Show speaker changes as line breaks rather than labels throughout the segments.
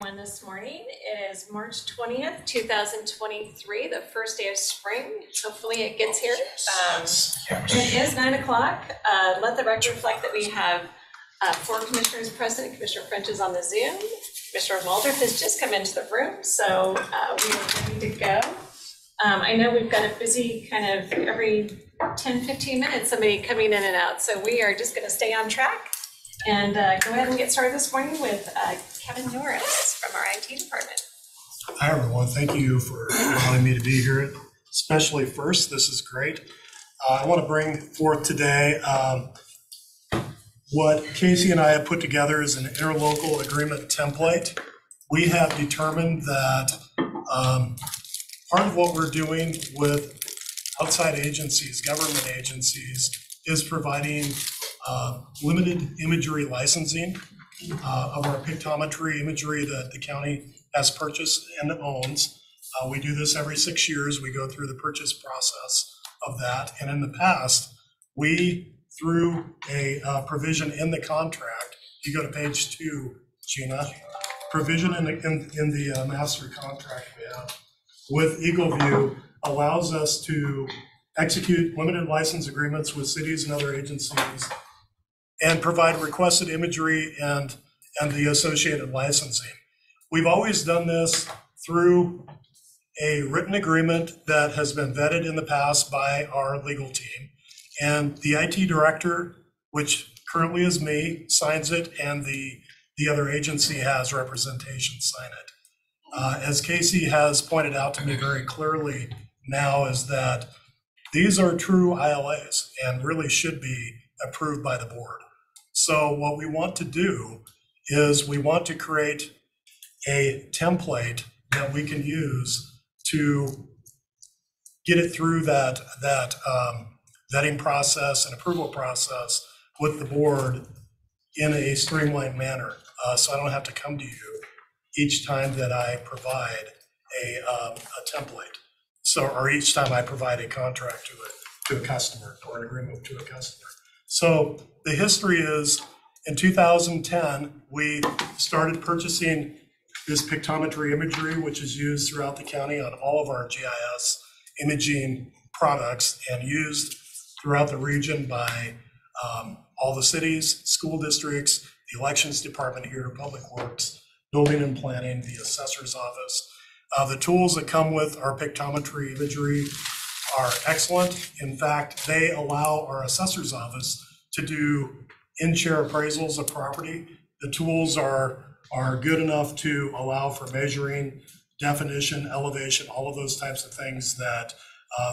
This morning. It is March 20th, 2023, the first day of spring. Hopefully it gets here. It is 9 o'clock. Let the record reflect that we have 4 commissioners present. Commissioner French is on the Zoom. Commissioner Waldrop has just come into the room, so we are ready to go. I know we've got a busy kind of every 10, 15 minutes, somebody coming in and out, so we are just going to stay on track and go ahead and get started this morning with Kevin Norris from our IT department.
Hi, everyone. Thank you for allowing me to be here, especially first. This is great. I want to bring forth today what Casey and I have put together as an interlocal agreement template. We have determined that part of what we're doing with outside agencies, government agencies, is providing limited imagery licensing of our pictometry imagery that the county has purchased and owns. We do this every 6 years. We go through the purchase process of that. And in the past, we, through a provision in the contract, you go to page 2, Gina, provision in the master contract we have with EagleView allows us to execute limited license agreements with cities and other agencies and provide requested imagery and the associated licensing. We've always done this through a written agreement that has been vetted in the past by our legal team. And the IT director, which currently is me, signs it, and the other agency has representation sign it. As Casey has pointed out to me very clearly now, is that these are true ILAs and really should be approved by the board. So what we want to do is we want to create a template that we can use to get it through that vetting process and approval process with the board in a streamlined manner. So I don't have to come to you each time that I provide a template. Or each time I provide a contract to a customer or an agreement to a customer. So the history is in 2010, we started purchasing this pictometry imagery, which is used throughout the county on all of our GIS imaging products and used throughout the region by all the cities, school districts, the elections department here, public works, building and planning, the assessor's office. The tools that come with our pictometry imagery are excellent. In fact, they allow our assessor's office to do in-share appraisals of property. The tools are good enough to allow for measuring, definition, elevation, all of those types of things that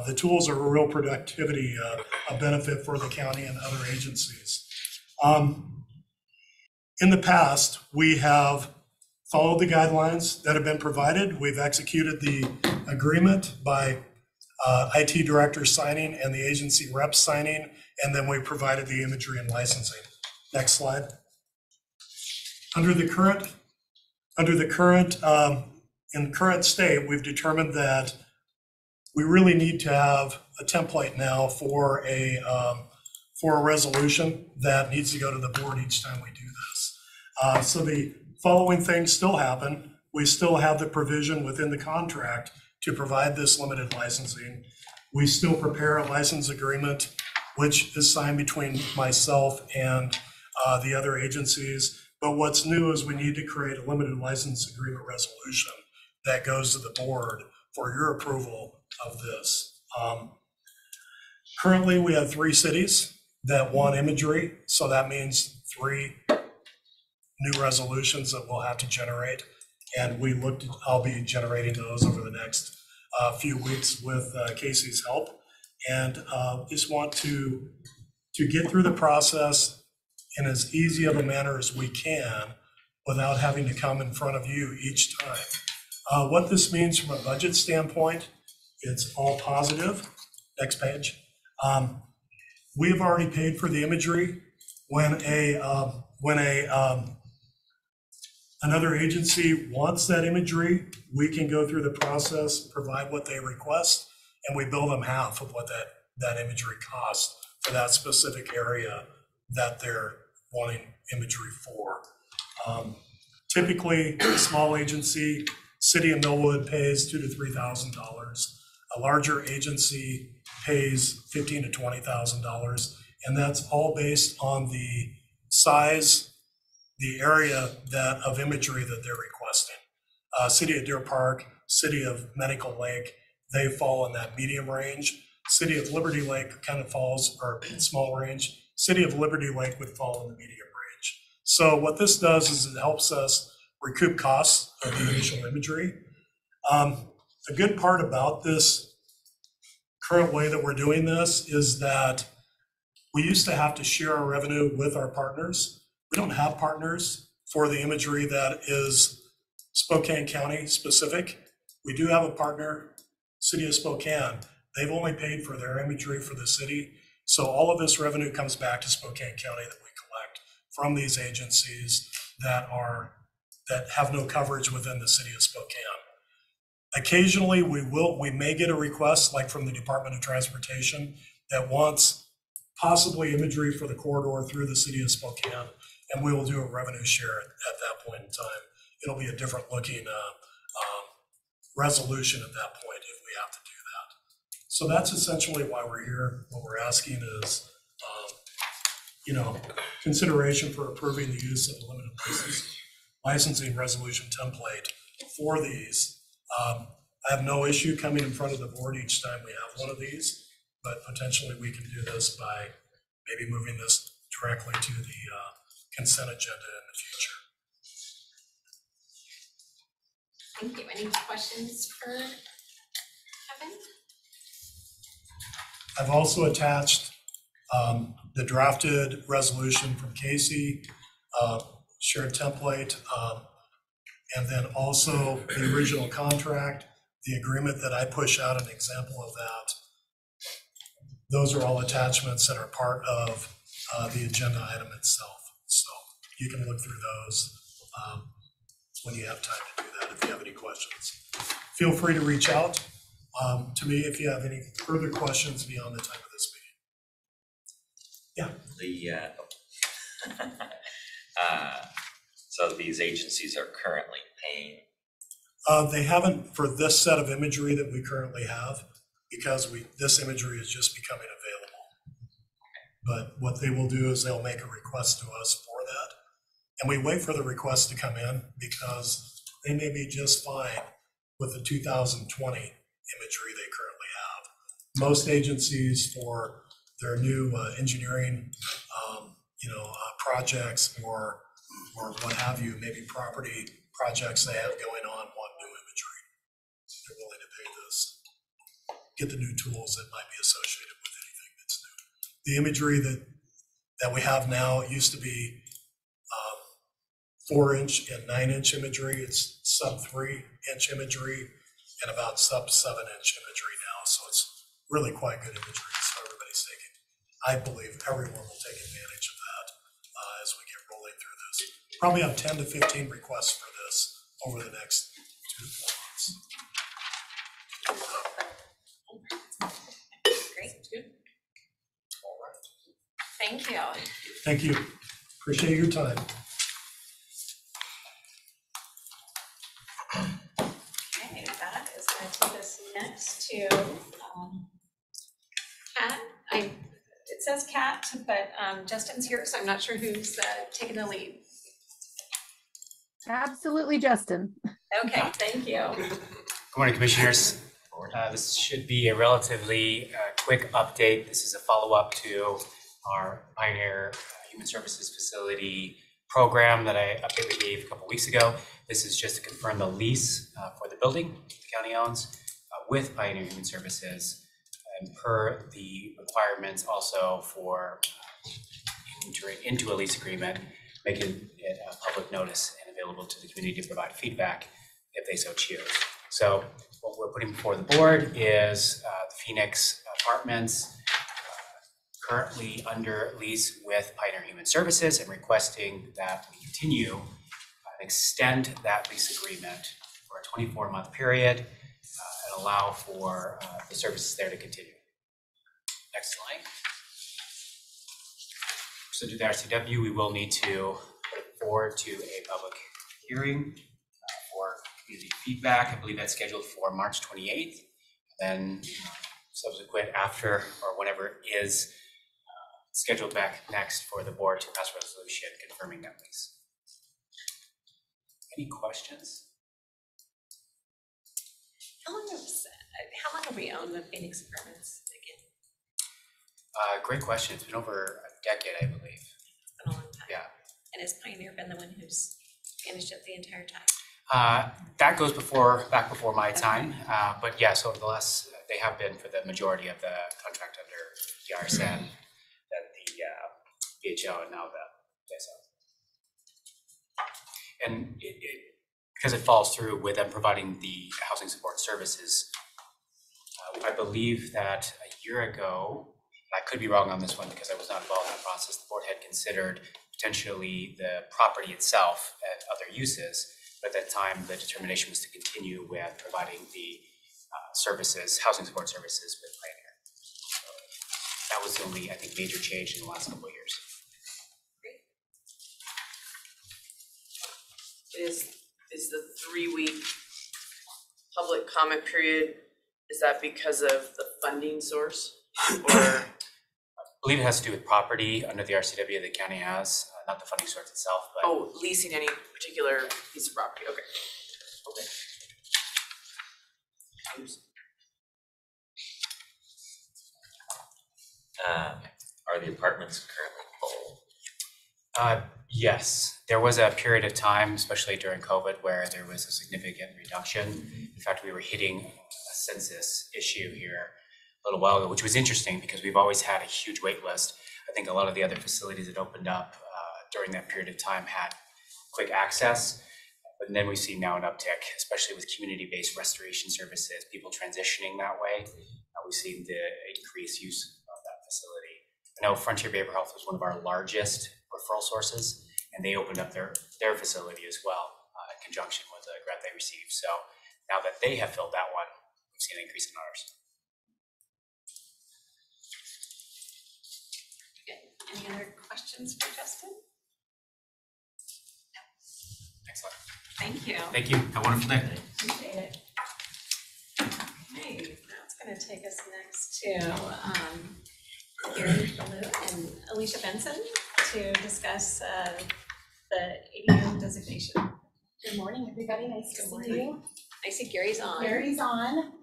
the tools are a real productivity, a benefit for the county and other agencies. In the past, we have followed the guidelines that have been provided. We've executed the agreement by IT director signing and the agency reps signing, and then we provided the imagery and licensing. Next slide. In current state, we've determined that we really need to have a template now for a resolution that needs to go to the board each time we do this. So the following things still happen. We still have the provision within the contract to provide this limited licensing. We still prepare a license agreement, which is signed between myself and the other agencies. But what's new is we need to create a limited license agreement resolution that goes to the board for your approval of this. Currently, we have 3 cities that want imagery. So that means 3 new resolutions that we'll have to generate. And I'll be generating those over the next few weeks with Casey's help. And just want to get through the process in as easy of a manner as we can without having to come in front of you each time. What this means from a budget standpoint, it's all positive. Next page. We have already paid for the imagery. When another agency wants that imagery, we can go through the process, provide what they request, and we bill them half of what that imagery costs for that specific area that they're wanting imagery for. Typically, a small agency, City of Millwood pays $2,000 to $3,000. A larger agency pays $15,000 to $20,000, and that's all based on the size, the area of imagery that they're requesting. City of Deer Park, City of Medical Lake, they fall in that medium range. City of Liberty Lake kind of falls, or in small range. City of Liberty Lake would fall in the medium range. So what this does is it helps us recoup costs of the initial imagery. The good part about this current way that we're doing this is that we used to have to share our revenue with our partners. We don't have partners for the imagery that is Spokane County specific. We do have a partner, City of Spokane. They've only paid for their imagery for the city. So all of this revenue comes back to Spokane County that we collect from these agencies that have no coverage within the City of Spokane. Occasionally, we may get a request like from the Department of Transportation that wants possibly imagery for the corridor through the City of Spokane, and we will do a revenue share at that point in time. It'll be a different looking resolution at that point if we have to do that. So that's essentially why we're here. What we're asking is, consideration for approving the use of the limited licensing resolution template for these. I have no issue coming in front of the board each time we have one of these, but potentially we can do this by maybe moving this directly to the consent agenda in the future.
Thank you. Any questions for Kevin?
I've also attached the drafted resolution from Casey, shared template, and then also the original contract, the agreement that I push out, an example of that. Those are all attachments that are part of the agenda item itself. So you can look through those when you have time to do that if you have any questions. Feel free to reach out to me if you have any further questions beyond the time of this meeting. Yeah.
So these agencies are currently paying?
They haven't for this set of imagery that we currently have, because this imagery is just becoming available. But what they will do is they'll make a request to us for that. And we wait for the request to come in because they may be just fine with the 2020 imagery they currently have. Most agencies for their new engineering projects or what have you, maybe property projects they have going on want new imagery. They're willing to pay this, get the new tools that might be associated with anything that's new. The imagery that we have now, it used to be 4-inch and 9-inch imagery. It's sub 3-inch imagery and about sub 7-inch imagery now. So it's really quite good imagery. So everybody's I believe everyone will take advantage of that as we get rolling through this. Probably have 10 to 15 requests for this over the next 2 to 4 months.
Great. Good. All right. Thank you.
Thank you. Appreciate your time.
Okay, that is going to take us next to Kat. It says Kat, but Justin's here, so I'm not sure who's taking the lead.
Absolutely, Justin.
Okay, thank you.
Good morning, Commissioners. This should be a relatively quick update. This is a follow-up to our Pioneer Human Services Facility program that I updated gave a couple weeks ago. This is just to confirm the lease for the building the county owns with Pioneer Human Services, and per the requirements also for entering into a lease agreement, making it a public notice and available to the community to provide feedback if they so choose. So what we're putting before the board is the Phoenix Apartments, currently under lease with Pioneer Human Services, and requesting that we continue and extend that lease agreement for a 24-month period and allow for the services there to continue. Next slide. So to the RCW, we will need to put it forward to a public hearing for community feedback. I believe that's scheduled for March 28th. Then subsequent after or whenever is scheduled back next for the board to pass a resolution confirming that lease. Any questions?
How long have we owned the Phoenix Apartments again?
Great question. It's been over a decade, I believe.
It's been a long time.
Yeah.
And has Pioneer been the one who's managed it the entire time?
That goes back before my time, but yes, over the last, they have been for the majority of the contract under the RSN, then the BHO and now the PSO. And because it falls through with them providing the housing support services, I believe that a year ago, and I could be wrong on this one because I was not involved in that process, the board had considered potentially the property itself and other uses. But at that time, the determination was to continue with providing the services, housing support services with Pioneer. So that was the only, I think, major change in the last couple of years.
Is the 3-week public comment period, is that because of the funding source? Or
I believe it has to do with property under the RCW the county has, not the funding source itself, but
leasing any particular piece of property? Okay. Oops.
Are the apartments currently full?
Yes, there was a period of time, especially during COVID, where there was a significant reduction. In fact, we were hitting a census issue here a little while ago, which was interesting because we've always had a huge wait list. I think a lot of the other facilities that opened up during that period of time had quick access, but then we see now an uptick, especially with community-based restoration services, people transitioning that way. We've seen the increased use of that facility. I know Frontier Behavioral Health was one of our largest referral sources, and they opened up their facility as well in conjunction with the grant they received. So now that they have filled that one, we've seen an increase in ours.
Any other questions for Justin?
Excellent.
Thank you.
Thank you. Have a wonderful day.
Appreciate it. Okay, now it's going to take us next to Gary Ballou and Alicia Benson to discuss the ADO designation.
Good morning, everybody. Nice to see you.
I see Gary's on.
Gary's on.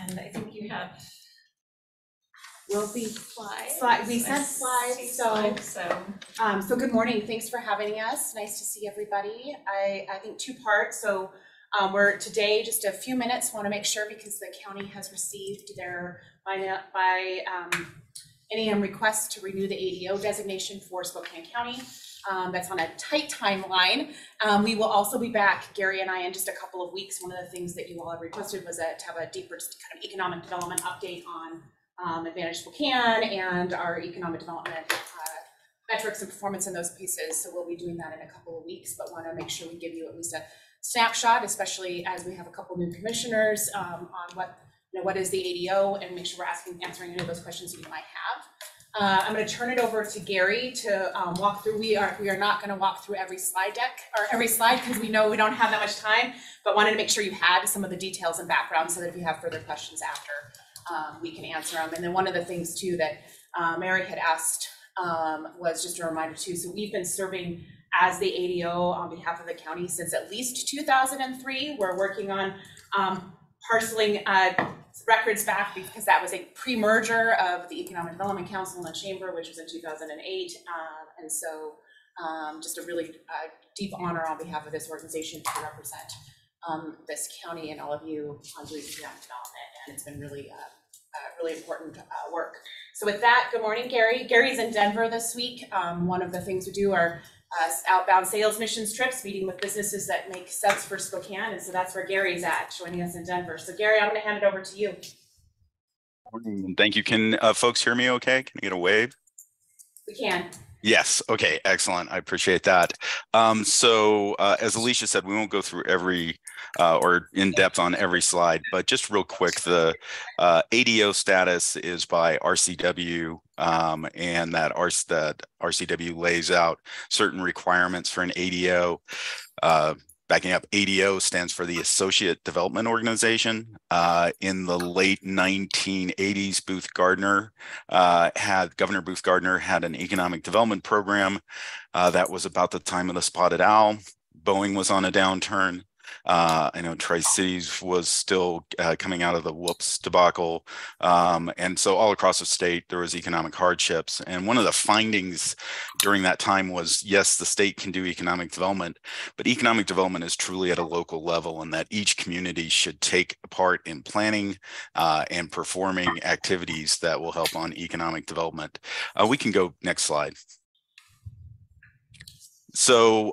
And I think you have
We'll be
slides.
We sent
I
slides,
see
so
slides,
so good morning. Thanks for having us. Nice to see everybody. I think 2 parts. So we're today just a few minutes. Want to make sure because the county has received their by NEM request to renew the ADO designation for Spokane County. That's on a tight timeline. We will also be back, Gary and I, in just a couple of weeks. One of the things that you all have requested was to have a deeper just kind of economic development update on Advantage Spokane and our economic development metrics and performance in those pieces. So we'll be doing that in a couple of weeks, but want to make sure we give you at least a snapshot, especially as we have a couple new commissioners on what is the ADO, and make sure we're answering any of those questions you might have. I'm going to turn it over to Gary to walk through. We are not going to walk through every slide deck or every slide because we know we don't have that much time, but wanted to make sure you had some of the details and background so that if you have further questions after, we can answer them. And then one of the things too that Mary had asked was just a reminder too. So we've been serving as the ADO on behalf of the county since at least 2003. We're working on parceling records back because that was a pre-merger of the Economic Development Council and the Chamber, which was in 2008. And so just a really deep honor on behalf of this organization to represent this county and all of you on doing economic development. And it's been really, really important work. So with that, good morning, Gary. Gary's in Denver this week. One of the things we do are outbound sales missions trips, meeting with businesses that make sense for Spokane. And so that's where Gary's at, joining us in Denver. So Gary, I'm gonna hand it over to you.
Morning, and thank you. Can folks hear me okay? Can I get a wave?
We can.
Yes. Okay. Excellent. I appreciate that. As Alicia said, we won't go through every or in depth on every slide, but just real quick, the ADO status is by RCW, and that RCW lays out certain requirements for an ADO. Backing up, ADO stands for the Associate Development Organization. In the late 1980s, Governor Booth Gardner had an economic development program. That was about the time of the spotted owl. Boeing was on a downturn. I know Tri-Cities was still coming out of the whoops debacle. And so all across the state, there was economic hardships. And one of the findings during that time was, yes, the state can do economic development, but economic development is truly at a local level, and that each community should take part in planning and performing activities that will help on economic development. We can go next slide. So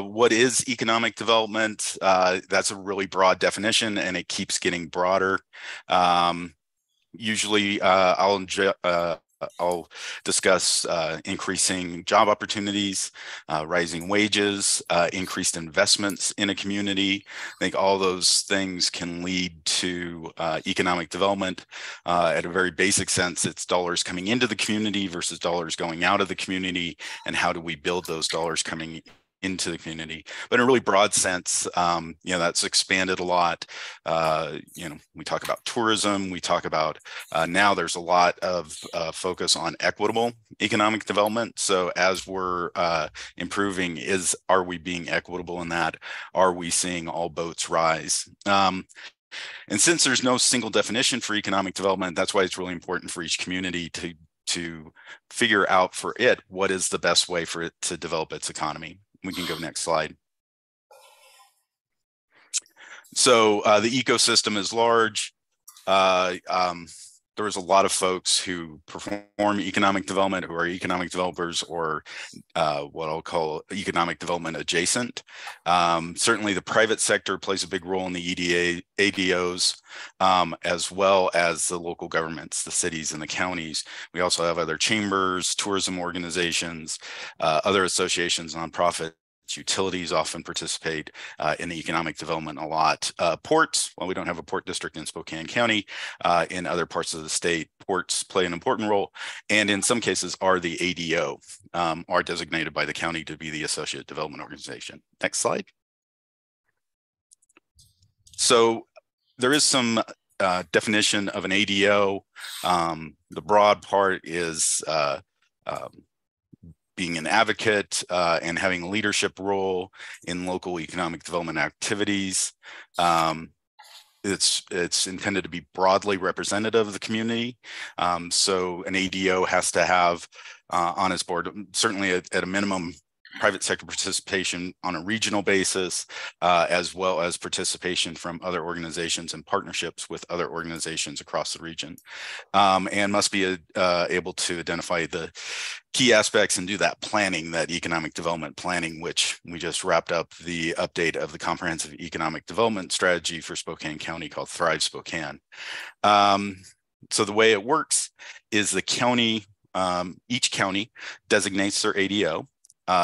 what is economic development? That's a really broad definition, and it keeps getting broader. Usually I'll discuss increasing job opportunities, rising wages, increased investments in a community. I think all those things can lead to economic development. At a very basic sense, it's dollars coming into the community versus dollars going out of the community, and how do we build those dollars coming into the community. But in a really broad sense, that's expanded a lot. We talk about tourism. We talk about now there's a lot of focus on equitable economic development. So as we're improving, are we being equitable in that? Are we seeing all boats rise? And since there's no single definition for economic development, that's why it's really important for each community to figure out for it what is the best way for it to develop its economy. We can go next slide. So the ecosystem is large. There's a lot of folks who perform economic development, who are economic developers, or what I'll call economic development adjacent. Certainly the private sector plays a big role in the ADOs, as well as the local governments, the cities and the counties. We also have other chambers, tourism organizations, other associations, nonprofits. Utilities often participate in the economic development a lot. Ports, well, we don't have a port district in Spokane County. In other parts of the state, ports play an important role, and in some cases are the ADO, are designated by the county to be the Associate Development Organization. Next slide. So there is some definition of an ADO. The broad part is being an advocate and having a leadership role in local economic development activities. It's intended to be broadly representative of the community. So an ADO has to have on its board, certainly at a minimum, private sector participation on a regional basis, as well as participation from other organizations and partnerships with other organizations across the region, and must be able to identify the key aspects and do that planning, that economic development planning, which we just wrapped up the update of the comprehensive economic development strategy for Spokane County called Thrive Spokane. So the way it works is the county, each county designates their ADO.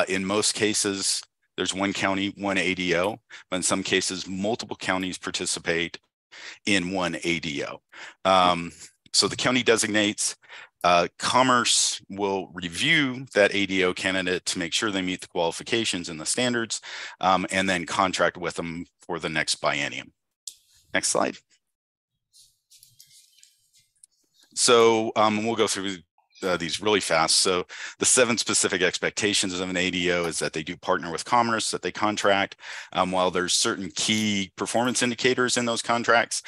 In most cases, there's one county, one ADO, but in some cases, multiple counties participate in one ADO. So the county designates, Commerce will review that ADO candidate to make sure they meet the qualifications and the standards, and then contract with them for the next biennium. Next slide. So we'll go through these really fast. So the 7 specific expectations of an ADO is that they do partner with Commerce, that they contract. While there's certain key performance indicators in those contracts,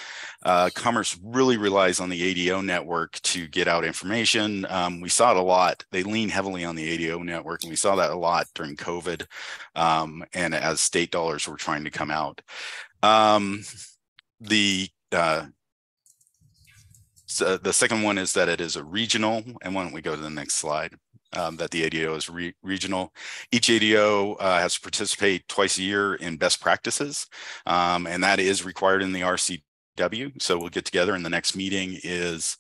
Commerce really relies on the ADO network to get out information. We saw it a lot. They lean heavily on the ADO network, and we saw that a lot during COVID, and as state dollars were trying to come out. So the second one is that it is a regional, and why don't we go to the next slide, that the ADO is regional. Each ADO has to participate twice a year in best practices, and that is required in the RCW. RCW. So we'll get together, and the next meeting is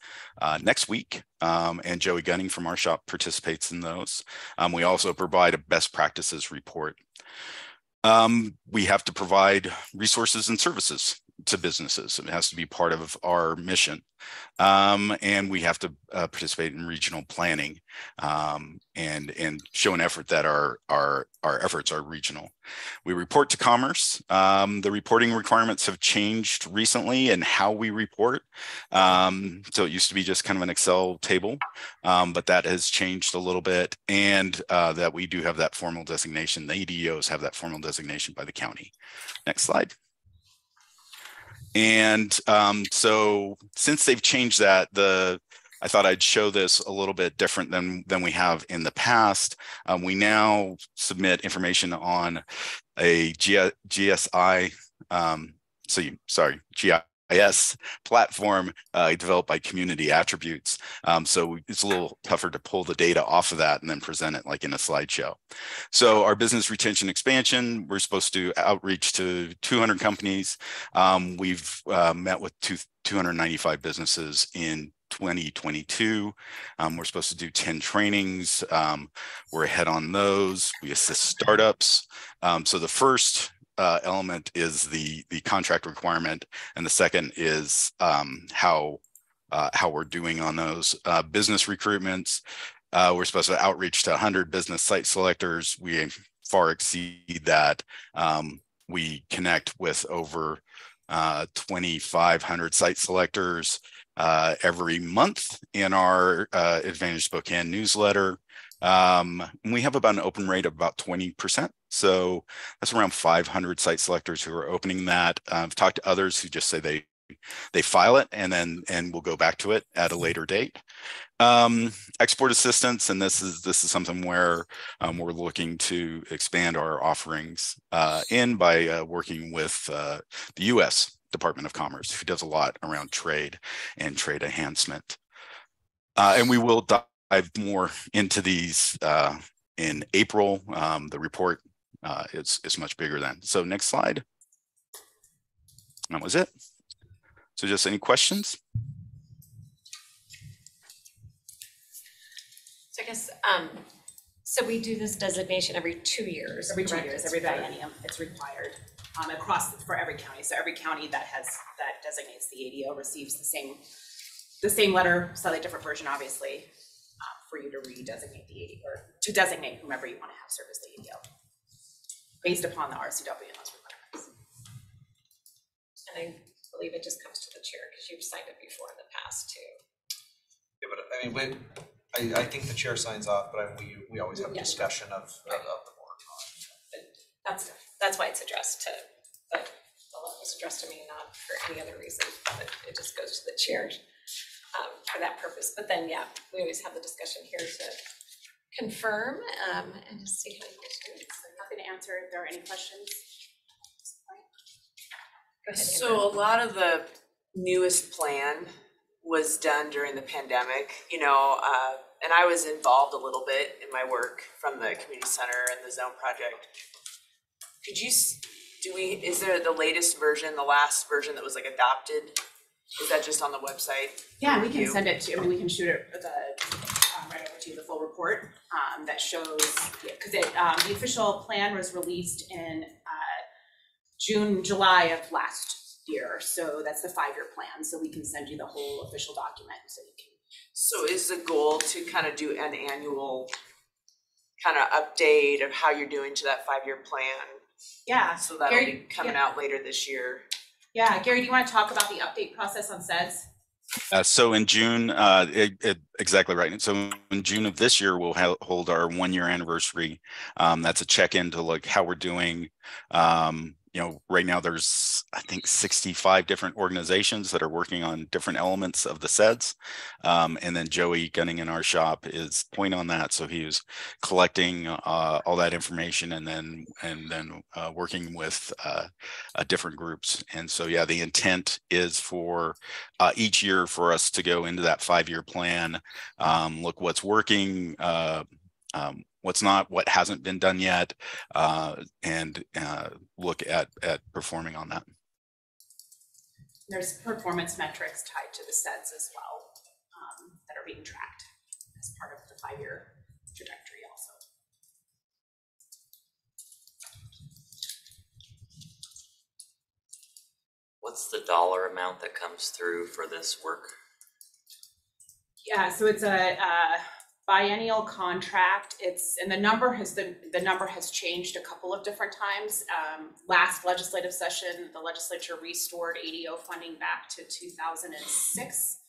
next week. And Joey Gunning from our shop participates in those. We also provide a best practices report. We have to provide resources and services to businesses. It has to be part of our mission. And we have to participate in regional planning and show an effort that our efforts are regional. We report to Commerce. The reporting requirements have changed recently in how we report. So it used to be just kind of an Excel table, but that has changed a little bit, and that we do have that formal designation. The ADOs have that formal designation by the county. Next slide. And so since they've changed that, I thought I'd show this a little bit different than we have in the past. We now submit information on a GIS platform developed by Community Attributes. So it's a little tougher to pull the data off of that and then present it like in a slideshow. So our business retention expansion, we're supposed to outreach to 200 companies. We've met with 295 businesses in 2022. We're supposed to do 10 trainings. We're ahead on those. We assist startups. So the first element is the contract requirement, and the second is how we're doing on those business recruitments. We're supposed to outreach to 100 business site selectors. We far exceed that. We connect with over 2,500 site selectors every month in our Advantage Spokane newsletter. We have about an open rate of about 20%. So that's around 500 site selectors who are opening that. I've talked to others who just say they file it and we'll go back to it at a later date. Export assistance, and this is something where we're looking to expand our offerings by working with the U.S. Department of Commerce, who does a lot around trade and trade enhancement. And we will dive more into these in April. The report is much bigger then. So next slide. That was it. So just any questions?
So I guess, so we do this designation every 2 years.
Every 2
correct?
years, every biennium, it's required for every county. So every county that designates the ADO receives the same letter, slightly different version, obviously, for you to redesignate the ADO, or to designate whomever you want to have service the ADO, based upon the RCW and those requirements.
And I believe it just comes to the chair because you've signed it before in the past too.
Yeah, but I mean, I think the chair signs off, but we always have a discussion of the board.
That's why it's addressed to, but the law was addressed to me, not for any other reason, but it just goes to the chair for that purpose. But then, yeah, we always have the discussion here to confirm and just see how you guys do it.
So happy to answer if there are any questions.
Go ahead,
So
Amber.
a lot of the newest plan was done during the pandemic, and I was involved a little bit in my work from the community center and the zone project. Could you, is there the latest version, the last version that was like adopted? Is that just on the website?
Yeah, we can send it to, we can shoot it right over to you, the full report that shows, because the official plan was released in July of last year. So that's the 5-year plan. So we can send you the whole official document so you can.
So is the goal to kind of do an annual kind of update of how you're doing to that 5-year plan?
Yeah.
So that'll
Gary,
be coming out later this year.
Yeah, Gary, do you want to talk about the update process on SEDS?
So in June, exactly right. So in June of this year, we'll hold our 1-year anniversary. That's a check-in to look how we're doing. Right now there's, I think, 65 different organizations that are working on different elements of the SEDS. And then Joey Gunning in our shop is point on that. So he was collecting all that information and then working with different groups. And so, yeah, the intent is for each year for us to go into that 5-year plan, look what's working, what's not, what hasn't been done yet, and look at performing on that.
There's performance metrics tied to the SEDS as well, that are being tracked as part of the 5-year trajectory also.
What's the dollar amount that comes through for this work?
Yeah, so it's a biennial contract. And the number has changed a couple of different times. Last legislative session, the legislature restored ADO funding back to 2006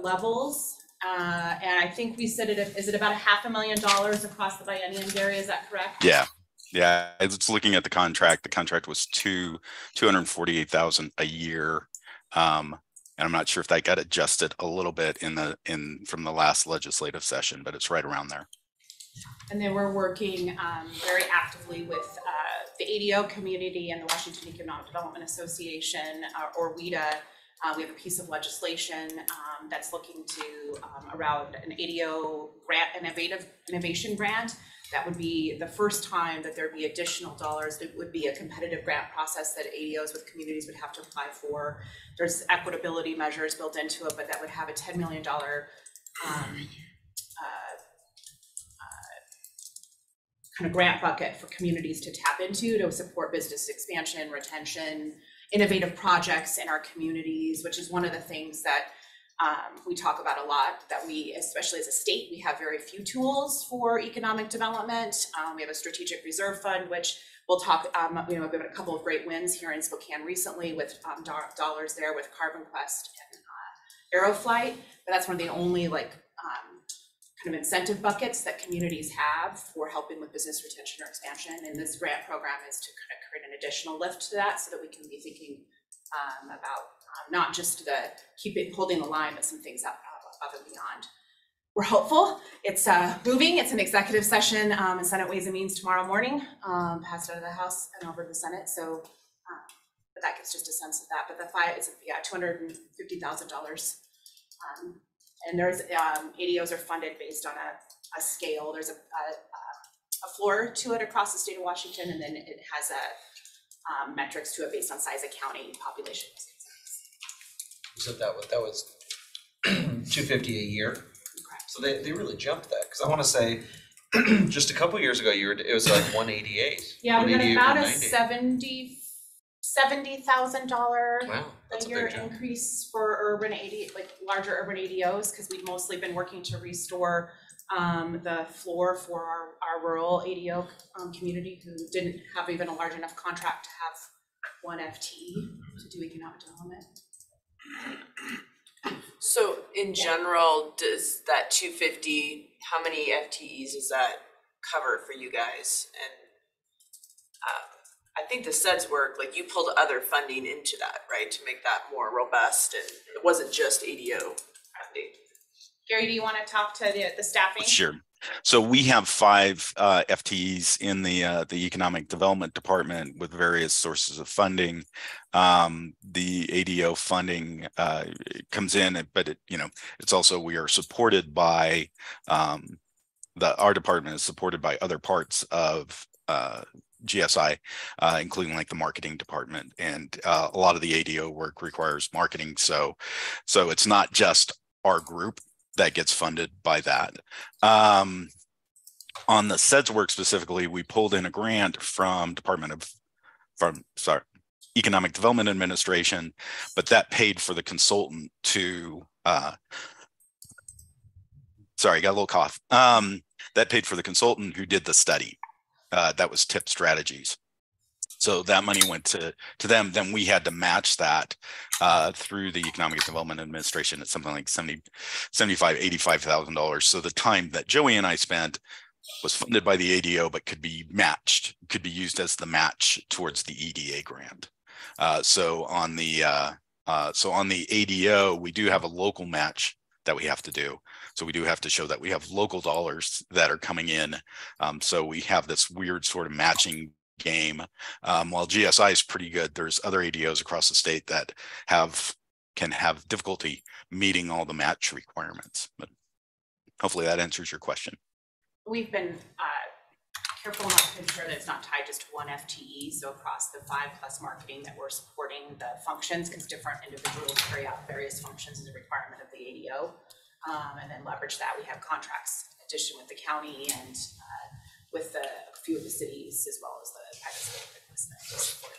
levels. And I think we said is it about $500,000 across the biennium, Gary? Is that correct?
Yeah. Yeah, it's looking at the contract. The contract was $248,000 a year. And I'm not sure if that got adjusted a little bit from the last legislative session, but it's right around there.
And then we're working very actively with the ADO community and the Washington Economic Development Association, or WEDA. We have a piece of legislation that's looking to around an ADO grant, innovation grant. That would be the first time that there'd be additional dollars. That would be a competitive grant process that ADOs with communities would have to apply for. There's equitability measures built into it, but that would have a $10 million kind of grant bucket for communities to tap into to support business expansion, retention, innovative projects in our communities, which is one of the things that we talk about a lot, that we, especially as a state, we have very few tools for economic development. We have a strategic reserve fund, which we'll talk, we've had a couple of great wins here in Spokane recently with dollars there with Carbon Quest and Aeroflight, but that's one of the only kind of incentive buckets that communities have for helping with business retention or expansion. And this grant program is to kind of create an additional lift to that so that we can be thinking about not just holding the line, but some things above and beyond. We're hopeful. It's moving. It's an executive session in Senate Ways and Means tomorrow morning, passed out of the House and over to the Senate. So, but that gives just a sense of that. But the it's $250,000. And there's ADOs are funded based on a scale. There's a floor to it across the state of Washington, and then it has a metrics to it based on size of county, population.
You said that was $250 a year.
Correct.
So they really jumped that, because I want to say just a couple years ago it was like 188.
Yeah, we got about a
$190.
$70,000
Wow, that's
a
a
year
big jump.
increase for larger urban ADOs, because we've mostly been working to restore the floor for our rural ADO community who didn't have even a large enough contract to have one FTE to do economic development.
So in general, does that 250, how many FTEs does that cover for you guys? And I think the SEDS work, like you pulled other funding into that, right, to make that more robust, and it wasn't just ADO funding.
Gary, do you want to talk to the staffing?
Sure. So we have 5 FTEs in the Economic Development Department with various sources of funding. The ADO funding comes in, but it's also, we are supported by our department is supported by other parts of GSI, including like the marketing department, and a lot of the ADO work requires marketing. So it's not just our group that gets funded by that. On the SEDS work specifically, we pulled in a grant from Economic Development Administration, but that paid for the consultant to, got a little cough. That paid for the consultant who did the study. That was TIP Strategies. So that money went to them. Then we had to match that through the Economic Development Administration at something like $85,000. So the time that Joey and I spent was funded by the ADO, but could be matched, could be used as the match towards the EDA grant. So on the ADO, we do have a local match that we have to do. So we do have to show that we have local dollars that are coming in. So we have this weird sort of matching game. While GSI is pretty good, there's other ADOs across the state that can have difficulty meeting all the match requirements. But hopefully that answers your question.
We've been careful not to ensure that it's not tied just to one FTE. So across the 5+ marketing that we're supporting the functions, because different individuals carry out various functions as a requirement of the ADO. And then leverage that. We have contracts in addition with the county and with a few of the cities as well as the private sector to support.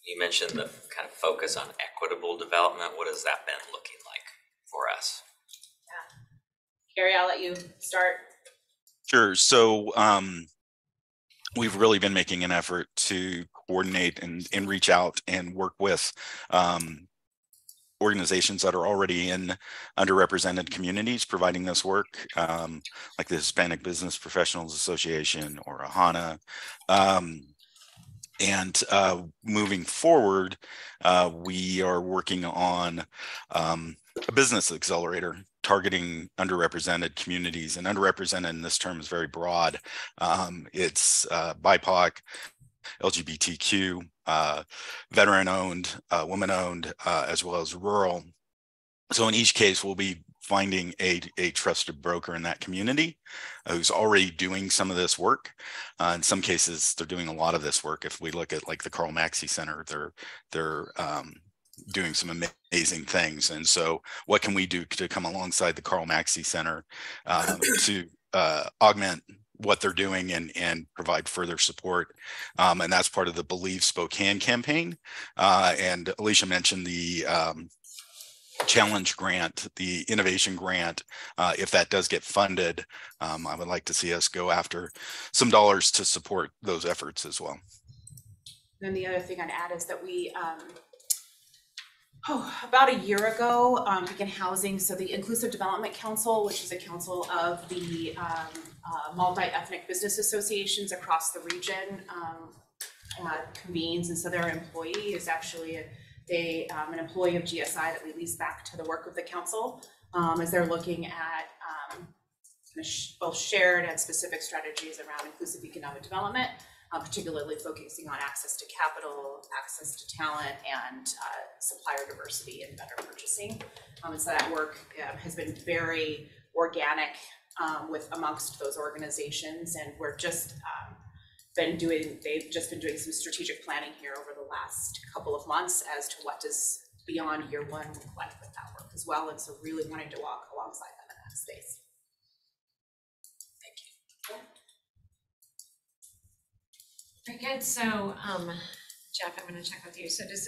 You mentioned the kind of focus on equitable development. What has that been looking like for us?
Gary, I'll let you start.
Sure. So we've really been making an effort to coordinate and reach out and work with organizations that are already in underrepresented communities providing this work, like the Hispanic Business Professionals Association or AHANA. And moving forward, we are working on a business accelerator targeting underrepresented communities. And underrepresented in this term is very broad. It's BIPOC, LGBTQ, veteran-owned, women-owned, as well as rural. So in each case, we'll be finding a trusted broker in that community who's already doing some of this work. In some cases, they're doing a lot of this work. If we look at like the Carl Maxey Center, they're doing some amazing things. And so what can we do to come alongside the Carl Maxey Center to augment what they're doing and provide further support. And that's part of the Believe Spokane campaign. And Alicia mentioned the challenge grant, the innovation grant. If that does get funded, I would like to see us go after some dollars to support those efforts as well.
And the other thing I'd add is that we, about a year ago, began housing. So the Inclusive Development Council, which is a council of the multi-ethnic business associations across the region, convenes. And so their employee is actually an employee of GSI that we lease back to the work of the council as they're looking at both shared and specific strategies around inclusive economic development, particularly focusing on access to capital, access to talent, and supplier diversity and better purchasing. And so that work has been very organic with amongst those organizations, and we're just they've just been doing some strategic planning here over the last couple of months as to what does beyond year one look like with that work as well. And so really wanting to walk alongside them in that space. Thank you.
Very good. So Jeff, I'm going to check with you. So does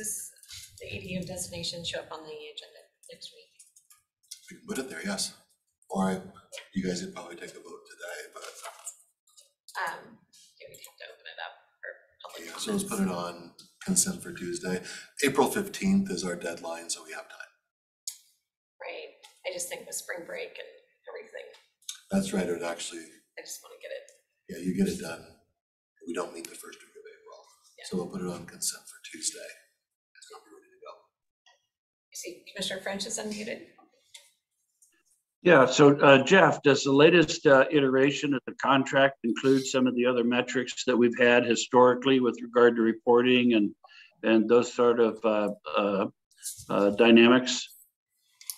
the ADO designation show up on the agenda next week?
We can put it there, yes. Or you guys would probably take a vote today, but
we'd have to open it up for public comments.
so let's put it on consent for Tuesday. April 15th is our deadline, so we have time.
Right. I just think with spring break and everything.
That's right. It would actually.
I just want to get it.
Yeah, you get it done. We don't meet the first week of April,
Yeah.
so we'll put it on consent for Tuesday. It's gonna be ready to go.
I see Commissioner French is unmuted.
Yeah, so Jeff, does the latest iteration of the contract include some of the other metrics that we've had historically with regard to reporting and those sort of dynamics?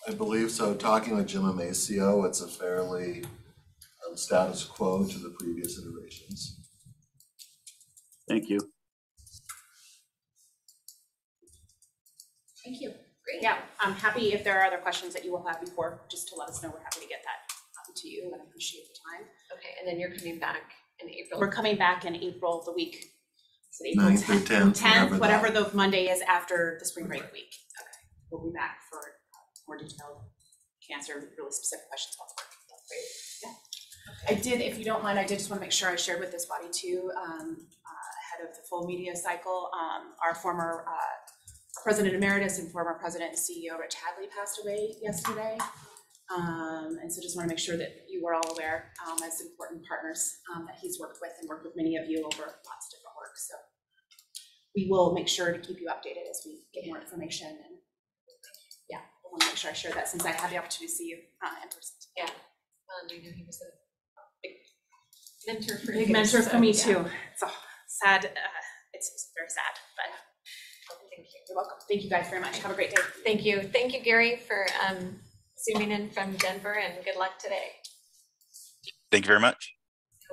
I believe so. Talking with Jim Amacio, it's a fairly status quo to the previous iterations.
Thank you.
Thank you. Great. Yeah, I'm happy if there are other questions that you will have before, just to let us know. We're happy to get that to you and appreciate the time.
Okay, and then you're coming back in April.
We're coming back in April, the week. Is it April
9th or 10th,
whatever the Monday is after the spring break week. Okay, we'll be back for more detailed, can answer really specific questions about the work. Yeah. I did, if you don't mind, I did just want to make sure I shared with this body too, ahead of the full media cycle, our former President Emeritus and former President and CEO Rich Hadley passed away yesterday. And so just want to make sure that you were all aware as important partners that he's worked with and worked with many of you over lots of different work. So we will make sure to keep you updated as we get more information. And yeah, I want to make sure I share that since I had the opportunity to see you in person.
Yeah, I knew he was a big mentor for you.
Big mentor for me
yeah.
too. It's a sad, it's very sad, but
Thank you.
you're welcome. Thank you guys very much. Have a great day.
Thank you. Thank you, Gary, for zooming in from Denver, and good luck today.
Thank you very much.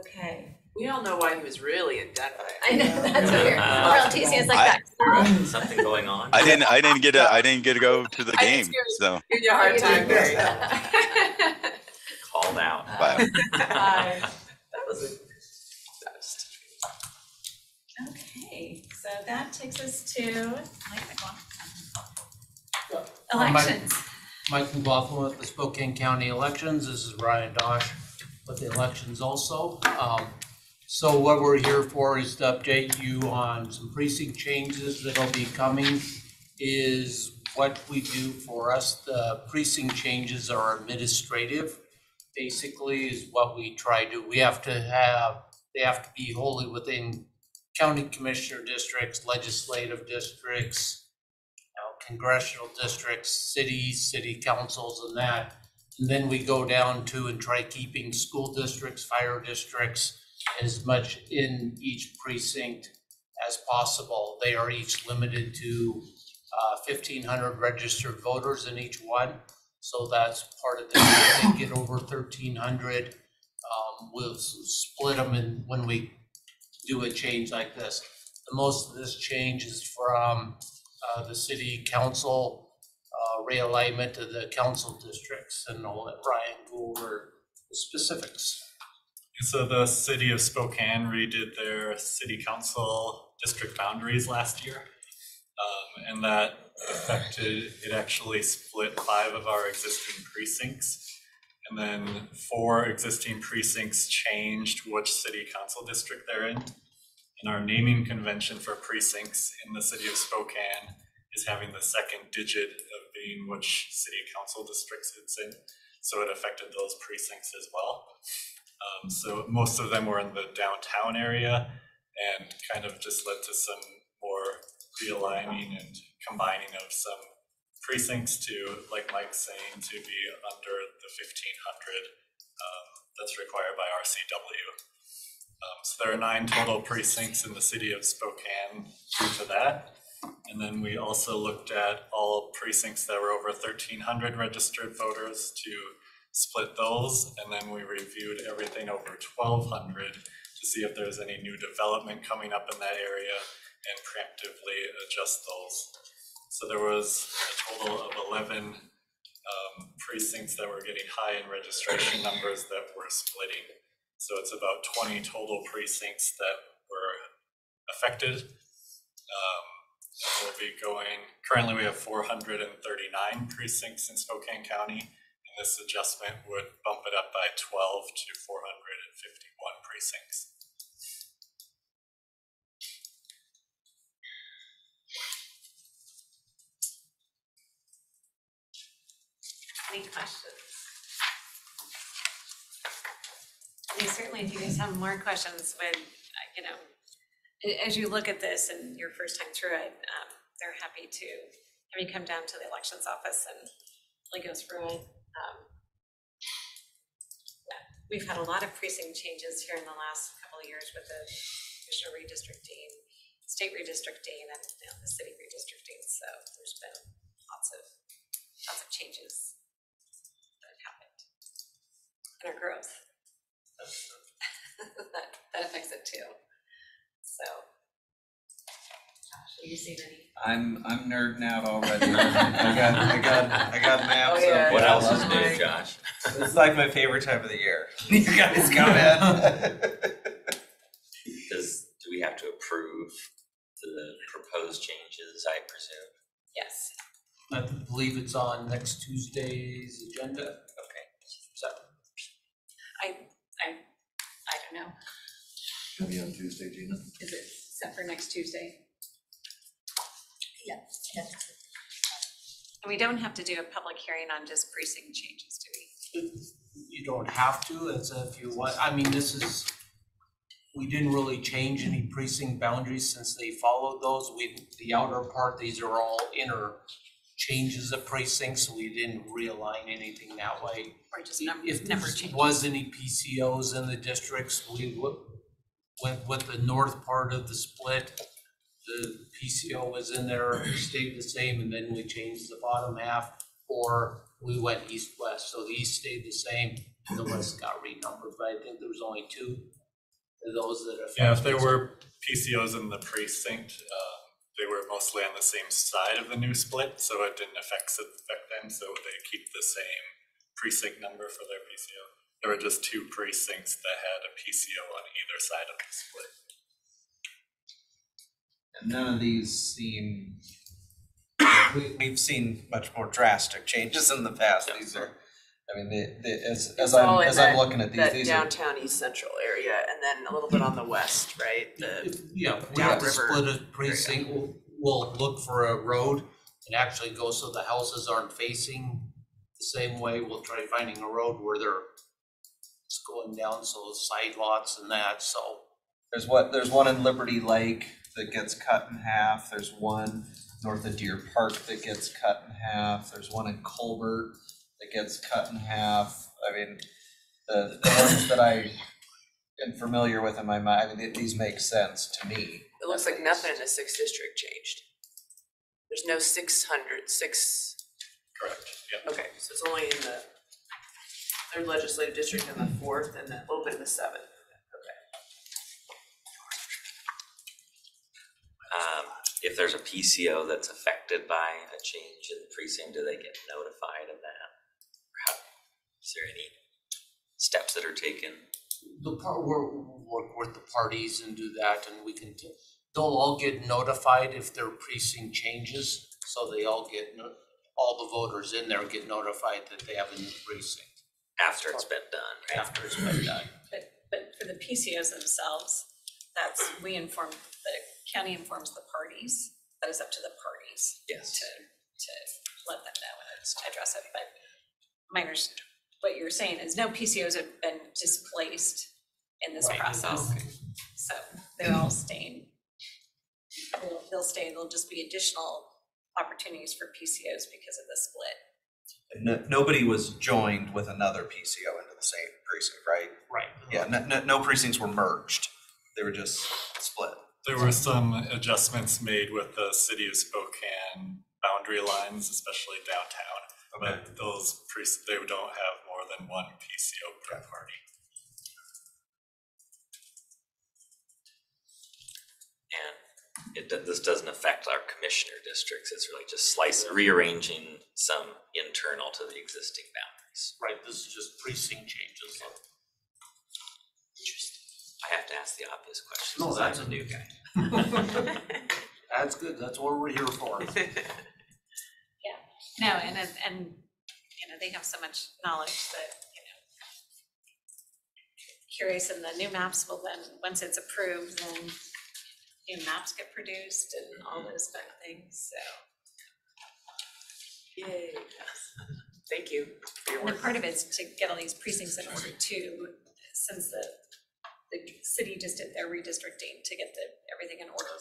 Okay.
We all know why he was really in Denver.
I know, that's weird. RLTC is like that.
Something going on?
I didn't get to go to the game, so.
Give you a hard time.
Called out.
Bye.
That was a.
Okay, so that takes us to elections.
Mike McLaughlin with the Spokane County Elections. This is Ryan Dosh with the elections also. So what we're here for is to update you on some precinct changes that'll be coming. Is what we do for us. The precinct changes are administrative. Basically is what we try to, they have to be wholly within county commissioner districts, legislative districts, congressional districts, cities, city councils and that. And then we go down to and try keeping school districts, fire districts, as much in each precinct as possible. They are each limited to 1,500 registered voters in each one. So that's part of this. If they get over 1,300, we'll split them in when we do a change like this. The most of this change is from the city council realignment to the council districts, and I'll let Ryan go over the specifics.
So the city of Spokane redid their city council district boundaries last year, and that affected, it actually split 5 of our existing precincts, and then 4 existing precincts changed which city council district they're in. And our naming convention for precincts in the city of Spokane is having the second digit of being which city council districts it's in. So it affected those precincts as well. So most of them were in the downtown area and kind of just led to some more realigning and combining of some precincts to, like Mike's saying, to be under the 1,500 that's required by RCW. So there are 9 total precincts in the city of Spokane due to that. And then we also looked at all precincts that were over 1,300 registered voters to split those. And then we reviewed everything over 1,200 to see if there's any new development coming up in that area and preemptively adjust those. So there was a total of 11 precincts that were getting high in registration numbers that were splitting. So it's about 20 total precincts that were affected. We'll be going, currently we have 439 precincts in Spokane County, and this adjustment would bump it up by 12 to 451 precincts.
Any questions? I mean, certainly if you guys have more questions, when, you know, as you look at this and your first time through it, they're happy to have you come down to the elections office and really go through it. Yeah, we've had a lot of precinct changes here in the last couple of years with the commissioner redistricting, state redistricting, and the city redistricting. So there's been lots of changes that have happened and our growth. that affects it too. So, Josh, are you seeing any?
I'm nerding out already. I got maps.
Oh, yeah.
What else is new, Josh?
This is like my favorite time of the year. You guys come in.
Do we have to approve the proposed changes, I presume?
Yes.
I believe it's on next Tuesday's agenda.
Okay.
So,
I don't know.
Gonna be on Tuesday, Gina?
Is it set for next Tuesday? Yes. And we don't have to do a public hearing on just precinct changes, do we?
you don't have to, it's if you want, I mean, we didn't really change any precinct boundaries since they followed those. The outer part, these are all inner changes of precincts, so we didn't realign anything that way.
Or just
If
number
there
changes?
was any PCOs in the districts, we went with the north part of the split. The PCO was in there, stayed the same, and then we changed the bottom half for we went east-west, so the east stayed the same and the west got renumbered, but I think there was only 2 of those that affected.
Yeah, if there were PCOs in the precinct, they were mostly on the same side of the new split, so it didn't affect them, so they keep the same precinct number for their PCO. There were just 2 precincts that had a PCO on either side of the split.
And none of these seem, we've seen much more drastic changes in the past. These are, I mean, as I'm looking at
that
these
downtown East Central area, and then a little bit on the west, right?
Yeah, we have to
downriver
split a precinct, we'll look for a road and actually go so the houses aren't facing the same way. We'll try finding a road where it's going down, so side lots and that, so.
there's one in Liberty Lake that gets cut in half. There's one north of Deer Park that gets cut in half. There's one in Colbert that gets cut in half. I mean, the ones that I am familiar with in my mind, I mean, these make sense to me.
It looks like nothing in the 6th district changed. There's no 6.
Correct, yeah.
Okay, so it's only in the 3rd legislative district and the 4th, and then a little bit in the 7th.
If there's a PCO that's affected by a change in the precinct, do they get notified of that? Is there any steps that are taken?
We'll work with the parties and do that, and we can, they'll all get notified if their precinct changes, so they all get, all the voters in there get notified that they have a new precinct.
After it's been done, right?
After it's been done.
But for the PCOs themselves, we inform, the county informs the parties, that is up to the parties.
Yes.
To let them know and to address it, but minors, what you're saying is no PCOs have been displaced in this process.
Okay.
So they're all staying, they'll stay, there'll just be additional opportunities for PCOs because of the split.
Nobody was joined with another PCO into the same precinct, right?
Right.
Yeah, no precincts were merged. They were just split.
There were some adjustments made with the city of Spokane boundary lines, especially downtown.
Okay.
But they don't have more than one PCO per party.
And this doesn't affect our commissioner districts. It's really just rearranging some internal to the existing boundaries.
Right, this is just precinct changes.
Interesting. I have to ask the obvious questions.
No, that's
I'm a new guy.
That's good, that's what we're here for.
Yeah, no, and you know, they have so much knowledge that, you know, curious, and the new maps will then, once it's approved, then new maps get produced and all those kind of things, so.
Yay. Thank you for your
And then
work.
part of it is to get all these precincts in order too, since the city just did their redistricting to get everything in order.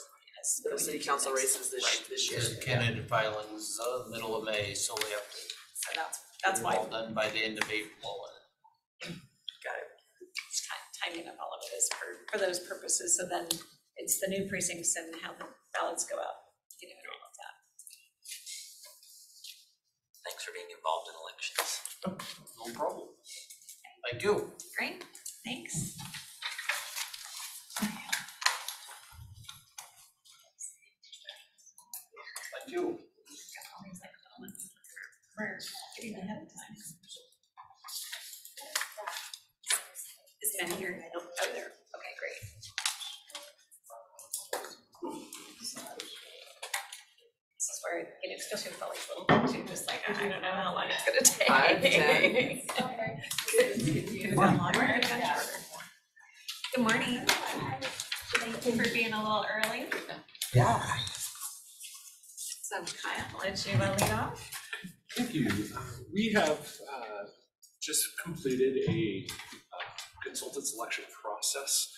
The city council races this year.
Candidate filings, middle of May, so we have to.
So that's
get it
why
all done by the end of April.
Got it.
timing of all of it is for those purposes. So then it's the new precincts and how the ballots go out, you know, and all of that.
Thanks for being involved in elections.
No problem. Thank you.
Great, thanks.
Thank you.
We're getting ahead of time. Is Ben here? Nope. Oh, there. Okay, great. This is where, you know, especially with all these little things, you're just like, I don't know how long it's gonna take.
5, 10.
Good morning. Good morning. Thank you for being a little early.
Yeah.
So Kyle, I'll let you lead off.
Thank you. We have just completed a consultant selection process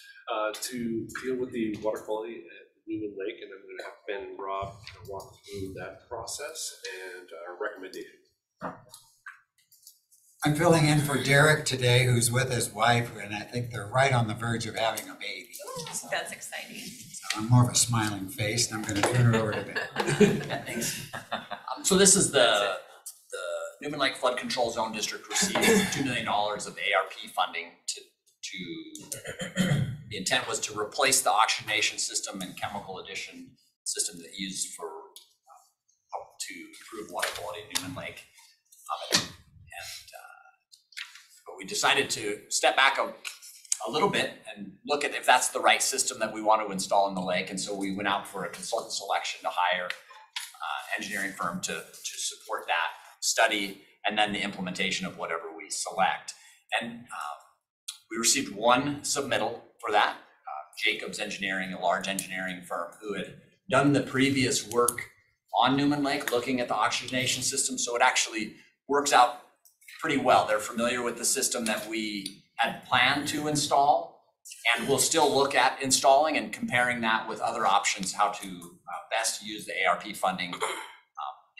to deal with the water quality at Newman Lake, and I'm going to have Ben and Rob walk through that process and our recommendation.
I'm filling in for Derek today, who's with his wife, and I think they're right on the verge of having a baby.
So that's exciting.
So I'm more of a smiling face, and I'm going to turn it over to Ben.
So this is the Newman Lake Flood Control Zone District received $2 million of ARP funding the intent was to replace the oxygenation system and chemical addition system that used for to improve water quality in Newman Lake. But we decided to step back a little bit and look at if that's the right system that we want to install in the lake. And so we went out for a consultant selection to hire engineering firm to support that study and then the implementation of whatever we select. And we received one submittal for that, Jacobs Engineering, a large engineering firm who had done the previous work on Newman Lake, looking at the oxygenation system. So it actually works out pretty well. They're familiar with the system that we had planned to install, and we'll still look at installing and comparing that with other options, how to best use the ARP funding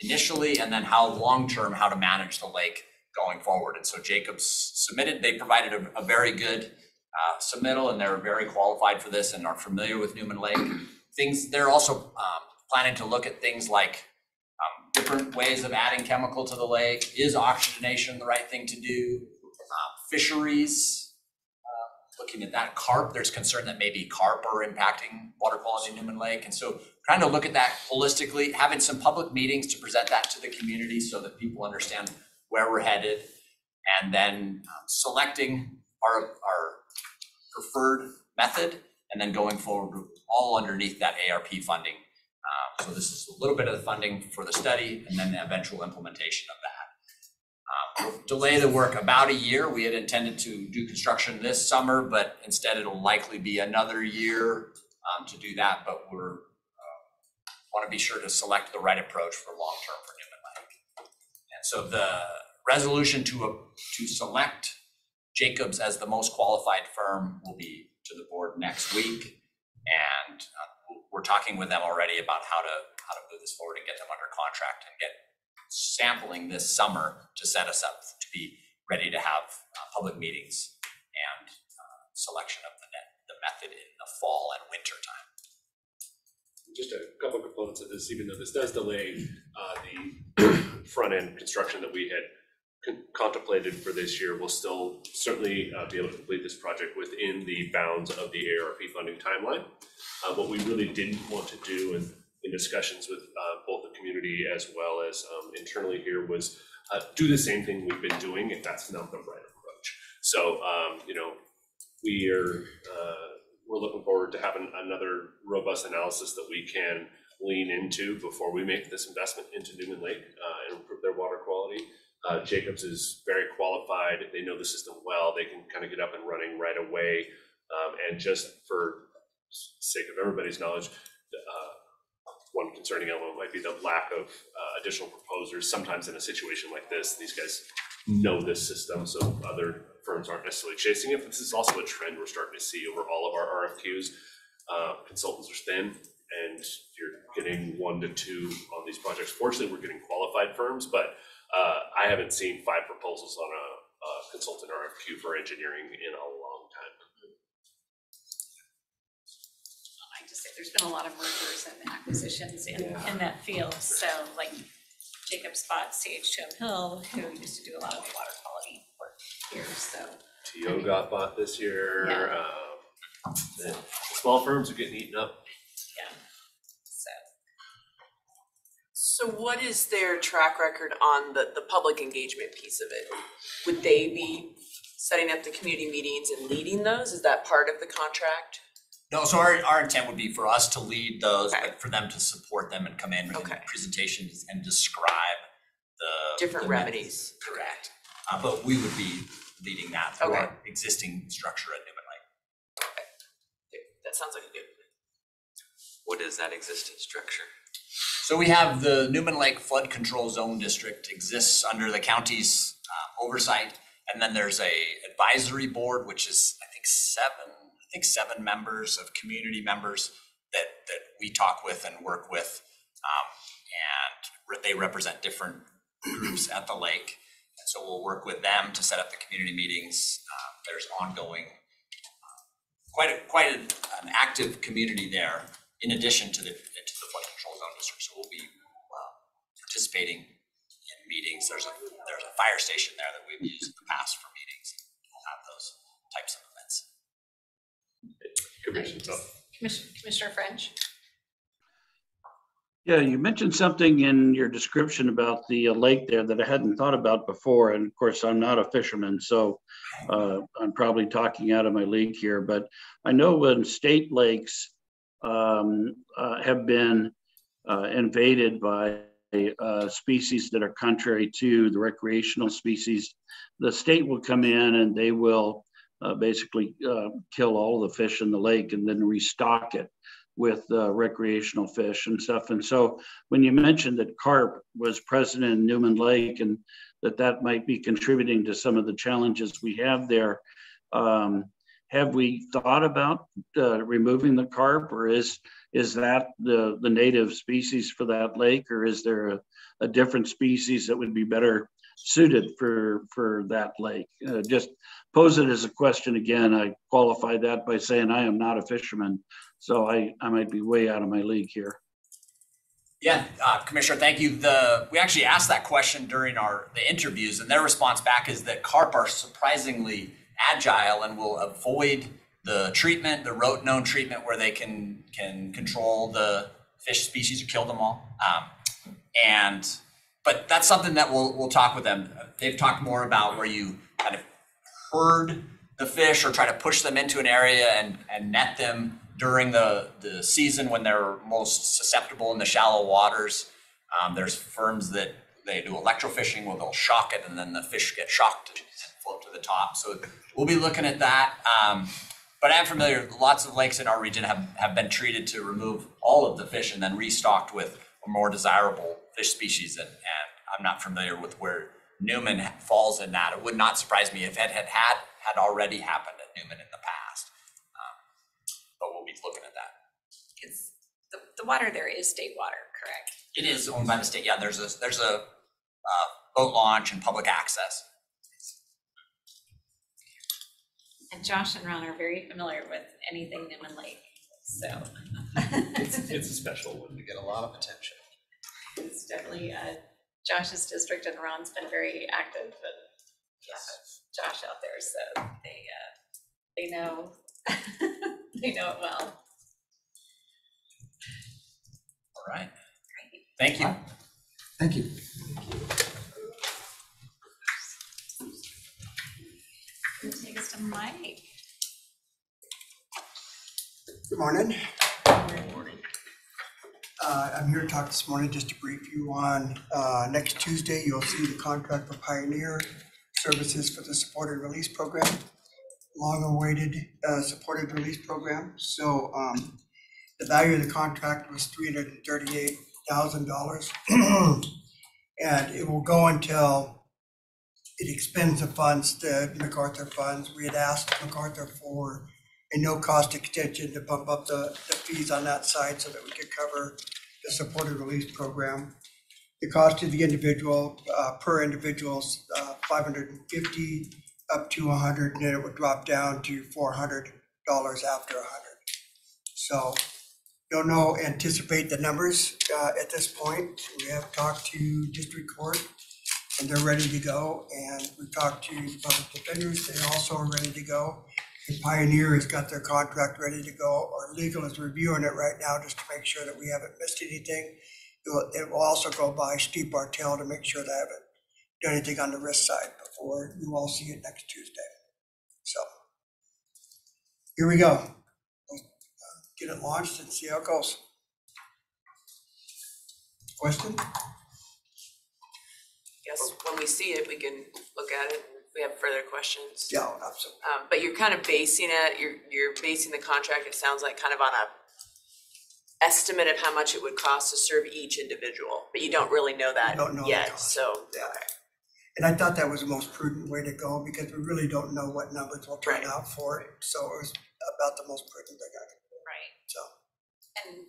initially, and then how long-term, how to manage the lake going forward. And so Jacobs submitted, they provided a very good submittal, and they're very qualified for this and are familiar with Newman Lake. They're also planning to look at things like different ways of adding chemical to the lake. Is oxygenation the right thing to do? Fisheries, looking at that. Carp, there's concern that maybe carp are impacting water quality in Newman Lake. And so trying to look at that holistically, having some public meetings to present that to the community so that people understand where we're headed, and then selecting our preferred method, and then going forward all underneath that ARP funding. So this is a little bit of the funding for the study and then the eventual implementation of that. We'll delay the work about a year. We had intended to do construction this summer, but instead it'll likely be another year to do that. But we're want to be sure to select the right approach for long-term for Newman Lake. And so the resolution to select Jacobs as the most qualified firm will be to the board next week. And we're talking with them already about how to move this forward and get them under contract and get sampling this summer to set us up to be ready to have public meetings and selection of the method in the fall and winter time.
Just a couple of components of this, even though this does delay the front end construction that we had contemplated for this year, we'll still certainly be able to complete this project within the bounds of the ARP funding timeline. What we really didn't want to do in discussions with both the community as well as internally here was do the same thing we've been doing if that's not the right approach. So, we're looking forward to having another robust analysis that we can lean into before we make this investment into Newman Lake and improve their water quality. Jacobs is very qualified. They know the system well. They can kind of get up and running right away. And just for sake of everybody's knowledge, one concerning element might be the lack of additional proposers. Sometimes in a situation like this, these guys know this system, so other firms aren't necessarily chasing it. But this is also a trend we're starting to see over all of our RFQs. Consultants are thin, and you're getting 1 to 2 on these projects. Fortunately, we're getting qualified firms, but I haven't seen 5 proposals on a consultant RFQ for engineering in a long time.
I just say there's been a lot of mergers and acquisitions in that field. So like Jacobs bought CH2M Hill, who used to do a lot of the water quality work here. So
TO got bought this year.
Yeah.
The small firms are getting eaten up.
Yeah.
So what is their track record on the public engagement piece of it? Would they be setting up the community meetings and leading those? Is that part of the contract?
No, so our intent would be for us to lead those, but for them to support them and come in with presentations and describe the
different remedies.
Correct. But we would be leading that through our existing structure at Newman Lake.
Okay, that sounds like a good.
What is that existing structure?
So we have the Newman Lake Flood Control Zone District exists under the county's oversight, and then there's a advisory board, which is I think seven members of community members that we talk with and work with, and they represent different groups at the lake. And so we'll work with them to set up the community meetings. There's ongoing, quite an active community there, in addition to the Flood Control Zone District. So we'll be participating in meetings. There's fire station there that we've used in the past for meetings. We'll have those types of events.
Commissioner French?
Yeah, you mentioned something in your description about the lake there that I hadn't thought about before. And of course, I'm not a fisherman, so I'm probably talking out of my league here. But I know when state lakes have been invaded by species that are contrary to the recreational species, the state will come in and they will basically kill all of the fish in the lake and then restock it with recreational fish and stuff. And so when you mentioned that carp was present in Newman Lake and that might be contributing to some of the challenges we have there, have we thought about removing the carp, or is that the native species for that lake, or is there a different species that would be better suited for that lake? Just pose it as a question again. I qualify that by saying I am not a fisherman, so I might be way out of my league here.
Yeah, Commissioner, thank you. We actually asked that question during the interviews, and their response back is that carp are surprisingly agile and will avoid the treatment, the rote-known treatment where they can control the fish species or kill them all. But that's something that we'll talk with them. They've talked more about where you kind of herd the fish or try to push them into an area and net them during the season when they're most susceptible in the shallow waters. There's firms that they do electrofishing where they'll shock it and then the fish get shocked and float to the top. So we'll be looking at that. But I'm familiar, lots of lakes in our region have been treated to remove all of the fish and then restocked with a more desirable fish species. And I'm not familiar with where Newman falls in that. It would not surprise me if it had already happened at Newman in the past. But we'll be looking at that.
It's the water there is state water, correct?
It is owned by the state. Yeah, there's a boat launch and public access.
And Josh and Ron are very familiar with anything Newman Lake, so.
It's a special one.
We get a lot of attention.
It's definitely Josh's district, and Ron's been very active, and Josh out there, so they know they know it well.
All right. Thank you.
Thank you.
Take us to Mike.
Good morning. I'm here to talk this morning just to brief you on next Tuesday, you'll see the contract for Pioneer Services for the Supported Release Program, long-awaited Supported Release Program. So the value of the contract was $338,000, and it will go until it expends the funds, the MacArthur funds. We had asked MacArthur for a no-cost extension to bump up the fees on that side so that we could cover the supported release program. The cost to the individual, per individual, $550 up to $100, and then it would drop down to $400 after $100. So don't anticipate the numbers at this point. We have talked to district court and they're ready to go. And we've talked to public defenders, they also are ready to go. And Pioneer has got their contract ready to go. Our legal is reviewing it right now just to make sure that we haven't missed anything. It will also go by Steve Bartell to make sure that I haven't done anything on the risk side before you all see it next Tuesday. So here we go. We'll get it launched and see how it goes. Question?
Yes, when we see it, we can look at it. We have further questions.
Yeah, absolutely.
But you're kind of basing it, you're basing the contract, it sounds like, kind of on a estimate of how much it would cost to serve each individual, but you don't really know that yet, so.
Yeah. Okay. And I thought that was the most prudent way to go because we really don't know what numbers will turn out for it. So it was about the most prudent thing I could do.
Right.
So.
And,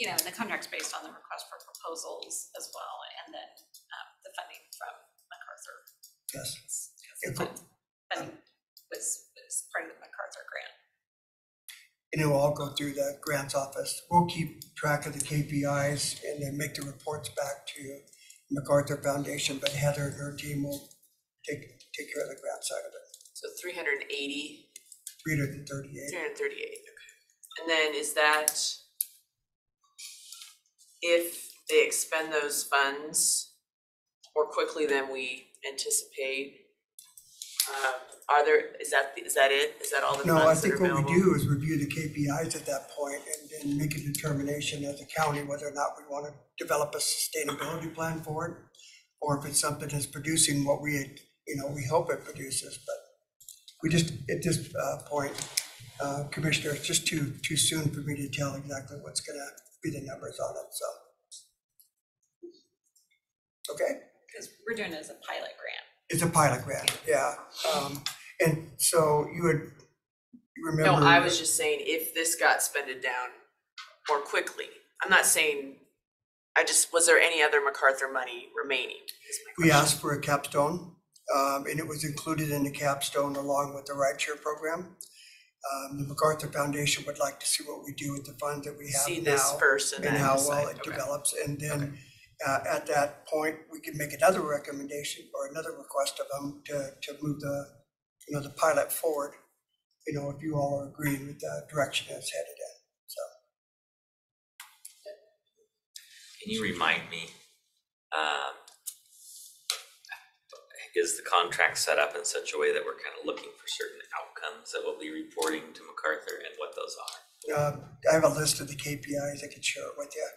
you know, the contract's based on the request for proposals as well, and then the funding from MacArthur.
Yes.
Funding was part of the MacArthur grant.
And it will all go through the grants office. We'll keep track of the KPIs and then make the reports back to MacArthur Foundation, but Heather and her team will take care of the grant side of it.
So 380,
338.
338, okay. And then is that if they expend those funds more quickly than we anticipate? Is that it? Is that all the
No, I
funds that
think
are
what
available?
we do is review the KPIs at that point and make a determination as a county whether or not we want to develop a sustainability plan for it, or if it's something that's producing what we hope it produces. But we just, at this point, Commissioner, it's just too soon for me to tell exactly what's gonna be the numbers on it, so. Okay?
Because we're doing it as a pilot grant.
It's a pilot grant, yeah. And so you remember.
No, I was just saying if this got spended down more quickly. I'm not saying, was there any other MacArthur money remaining?
We asked for a capstone, and it was included in the capstone along with the ride share program. The MacArthur Foundation would like to see what we do with the funds that we have
See
now.
this first and then
how well
decide.
it
Okay.
develops, and then at that point, we can make another recommendation or another request of them to move the pilot forward. If you all are agreeing with the direction it's headed in, so.
Can you remind me, is the contract set up in such a way that we're kind of looking for certain outcomes that we'll be reporting to MacArthur and what those are?
I have a list of the KPIs, I could share it with you.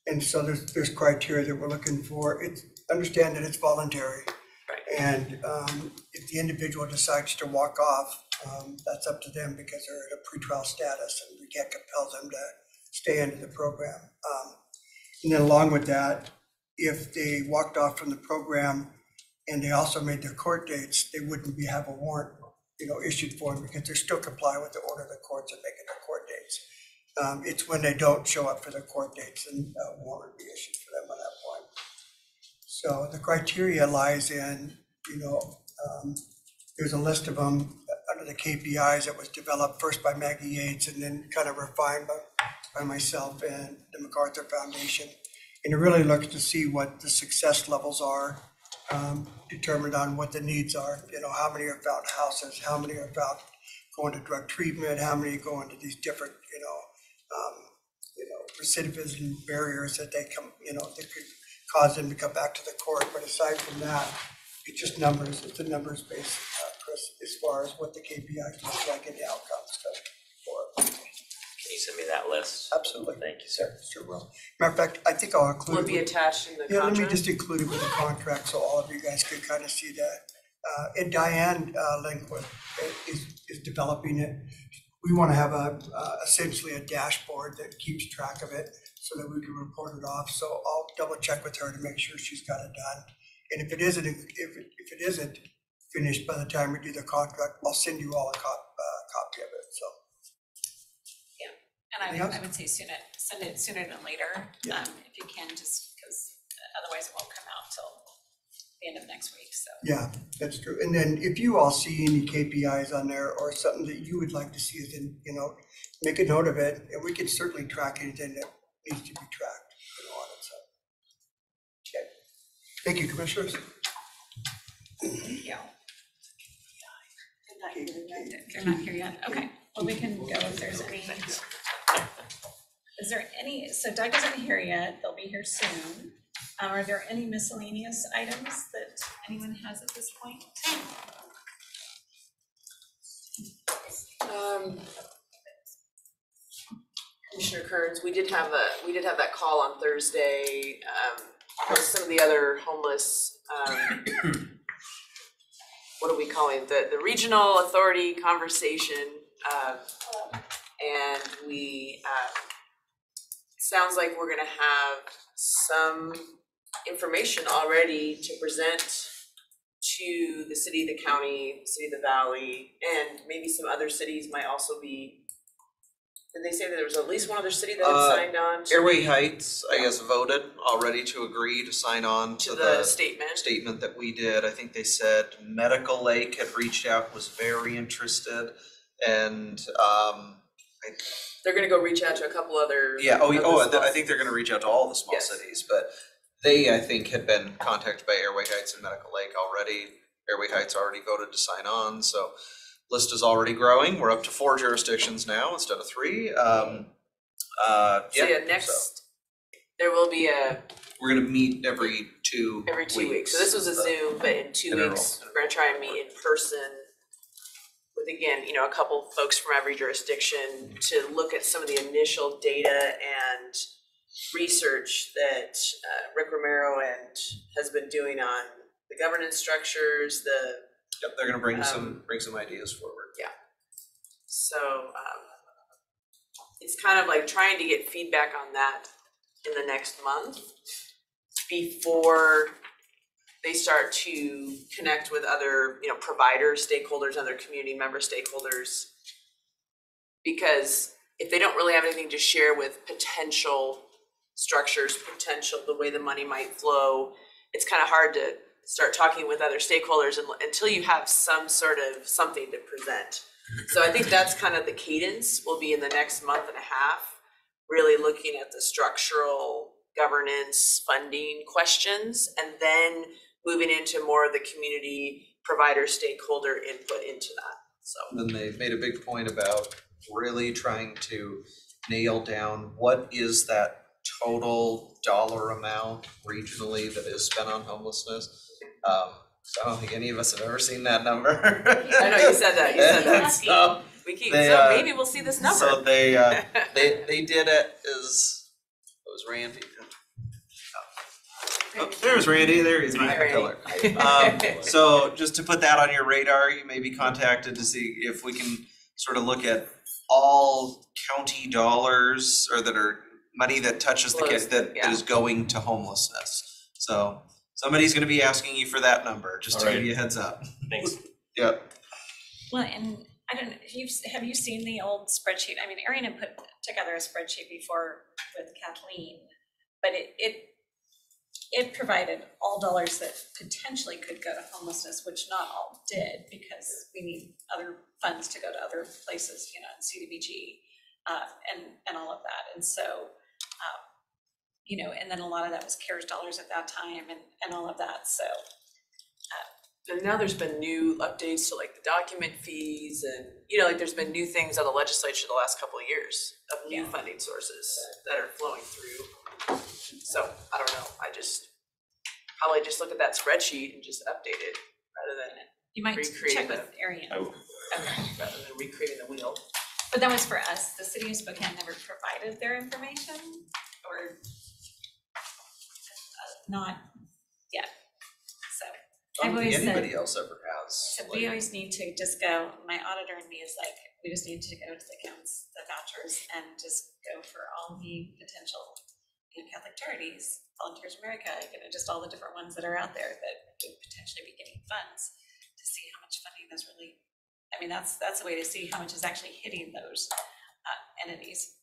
And so there's criteria that we're looking for. Understand that it's voluntary.
Right.
And if the individual decides to walk off, that's up to them because they're at a pretrial status and we can't compel them to stay into the program. And then along with that, if they walked off from the program and they also made their court dates, they wouldn't have a warrant, issued for them because they're still complying with the order of the courts and making their court dates. It's when they don't show up for their court dates and a warrant would be issued for them at that point. So the criteria lies in, there's a list of them under the KPIs that was developed first by Maggie Yates and then kind of refined by myself and the MacArthur Foundation. And it really looks to see what the success levels are, determined on what the needs are. How many are found houses, how many are found going to drug treatment, how many go into these different, recidivism barriers that they come, that could cause them to come back to the court. But aside from that, it's just numbers. It's a numbers based, Chris, as far as what the KPIs look like and the outcomes for.
Can you send me that list?
Absolutely.
Thank you, sir.
Sure will. Matter of fact, I think I'll include.
Will it be attached in the
Yeah, let me
contract?
just include it with the contract so all of you guys can kind of see that. And Diane Linkwood is developing it. We want to have essentially a dashboard that keeps track of it so that we can report it off. So I'll double check with her to make sure she's got it done. And if it isn't finished by the time we do the contract, I'll send you all a copy of it. So.
And
Anything else?
I would say send it sooner than later,
Yeah.
if you can, just because otherwise it won't come out till the end of next week, so.
Yeah, that's true. And then if you all see any KPIs on there or something that you would like to see, then, make a note of it and we can certainly track anything that needs to be tracked on it. So. Okay. Thank you, Commissioners.
Thank you. They're not here yet, okay. Well, we can go if there's any. Is there any, so Doug isn't here yet, they'll be here soon. Are there any miscellaneous items that anyone has at this point?
Commissioner Kearns, we did have that call on Thursday, with some of the other homeless, what are we calling it? The regional authority conversation, and we, sounds like we're gonna have some information already to present to the city, the county, city of the valley, and maybe some other cities might also be. Did they say that there was at least one other city that had signed on to
Airway Heights, I guess, voted already to agree to sign on to the
statement
that we did. I think they said Medical Lake had reached out, was very interested, and
they're gonna go reach out to a couple other.
I think they're gonna reach out to all the small cities, but they, I think, had been contacted by Airway Heights and Medical Lake already. Airway Heights already voted to sign on, so list is already growing. We're up to 4 jurisdictions now instead of 3.
There will be
we're gonna meet every 2
weeks. So this was a Zoom, but in 2 weeks, we're gonna try and meet in person with, again, you know, a couple folks from every jurisdiction to look at some of the initial data and research that Rick Romero has been doing on the governance structures,
Yep, they're gonna bring some ideas forward.
Yeah. So it's kind of like trying to get feedback on that in the next month before they start to connect with other, you know, providers, stakeholders, other community member stakeholders. Because if they don't really have anything to share with potential structures, the way the money might flow, it's kind of hard to start talking with other stakeholders until you have some sort of something to present. So I think that's kind of the cadence will be in the next month and a half, really looking at the structural governance funding questions, and then moving into more of the community provider stakeholder input into that. So
then they made a big point about really trying to nail down what is that total dollar amount regionally that is spent on homelessness. So I don't think any of us have ever seen that number.
I know you said that.
So
maybe we'll see this number.
So they did it as was Randy. Oh, there's Randy. There he's my pillar. So just to put that on your radar, you may be contacted to see if we can sort of look at all county dollars or that are money that touches the kids that is going to homelessness. So somebody's going to be asking you for that number, just to give you a heads up.
Thanks.
Yep.
Well, and I don't know, have you seen the old spreadsheet? I mean, Arian had put together a spreadsheet before with Kathleen, but it provided all dollars that potentially could go to homelessness, which not all did, because we need other funds to go to other places, you know, CDBG, and all of that. And so, you know, and then a lot of that was CARES dollars at that time and all of that, so.
And now there's been new updates to like the document fees and, you know, like there's been new things on the legislature the last couple of years of new funding sources that are flowing through. So I don't know, I probably just look at that spreadsheet and just update it rather than
you might check with Arian.
Okay. Rather than recreating the wheel.
But that was for us. The city of Spokane never provided their information or not yet. So
I don't think anybody else ever has.
So we always need to just go, my auditor and me is like, we just need to go to the accounts, the vouchers, and just go for all the potential, you know, Catholic Charities, Volunteers America, you know, just all the different ones that are out there that could potentially be getting funds to see how much funding is really, I mean, that's a way to see how much is actually hitting those entities.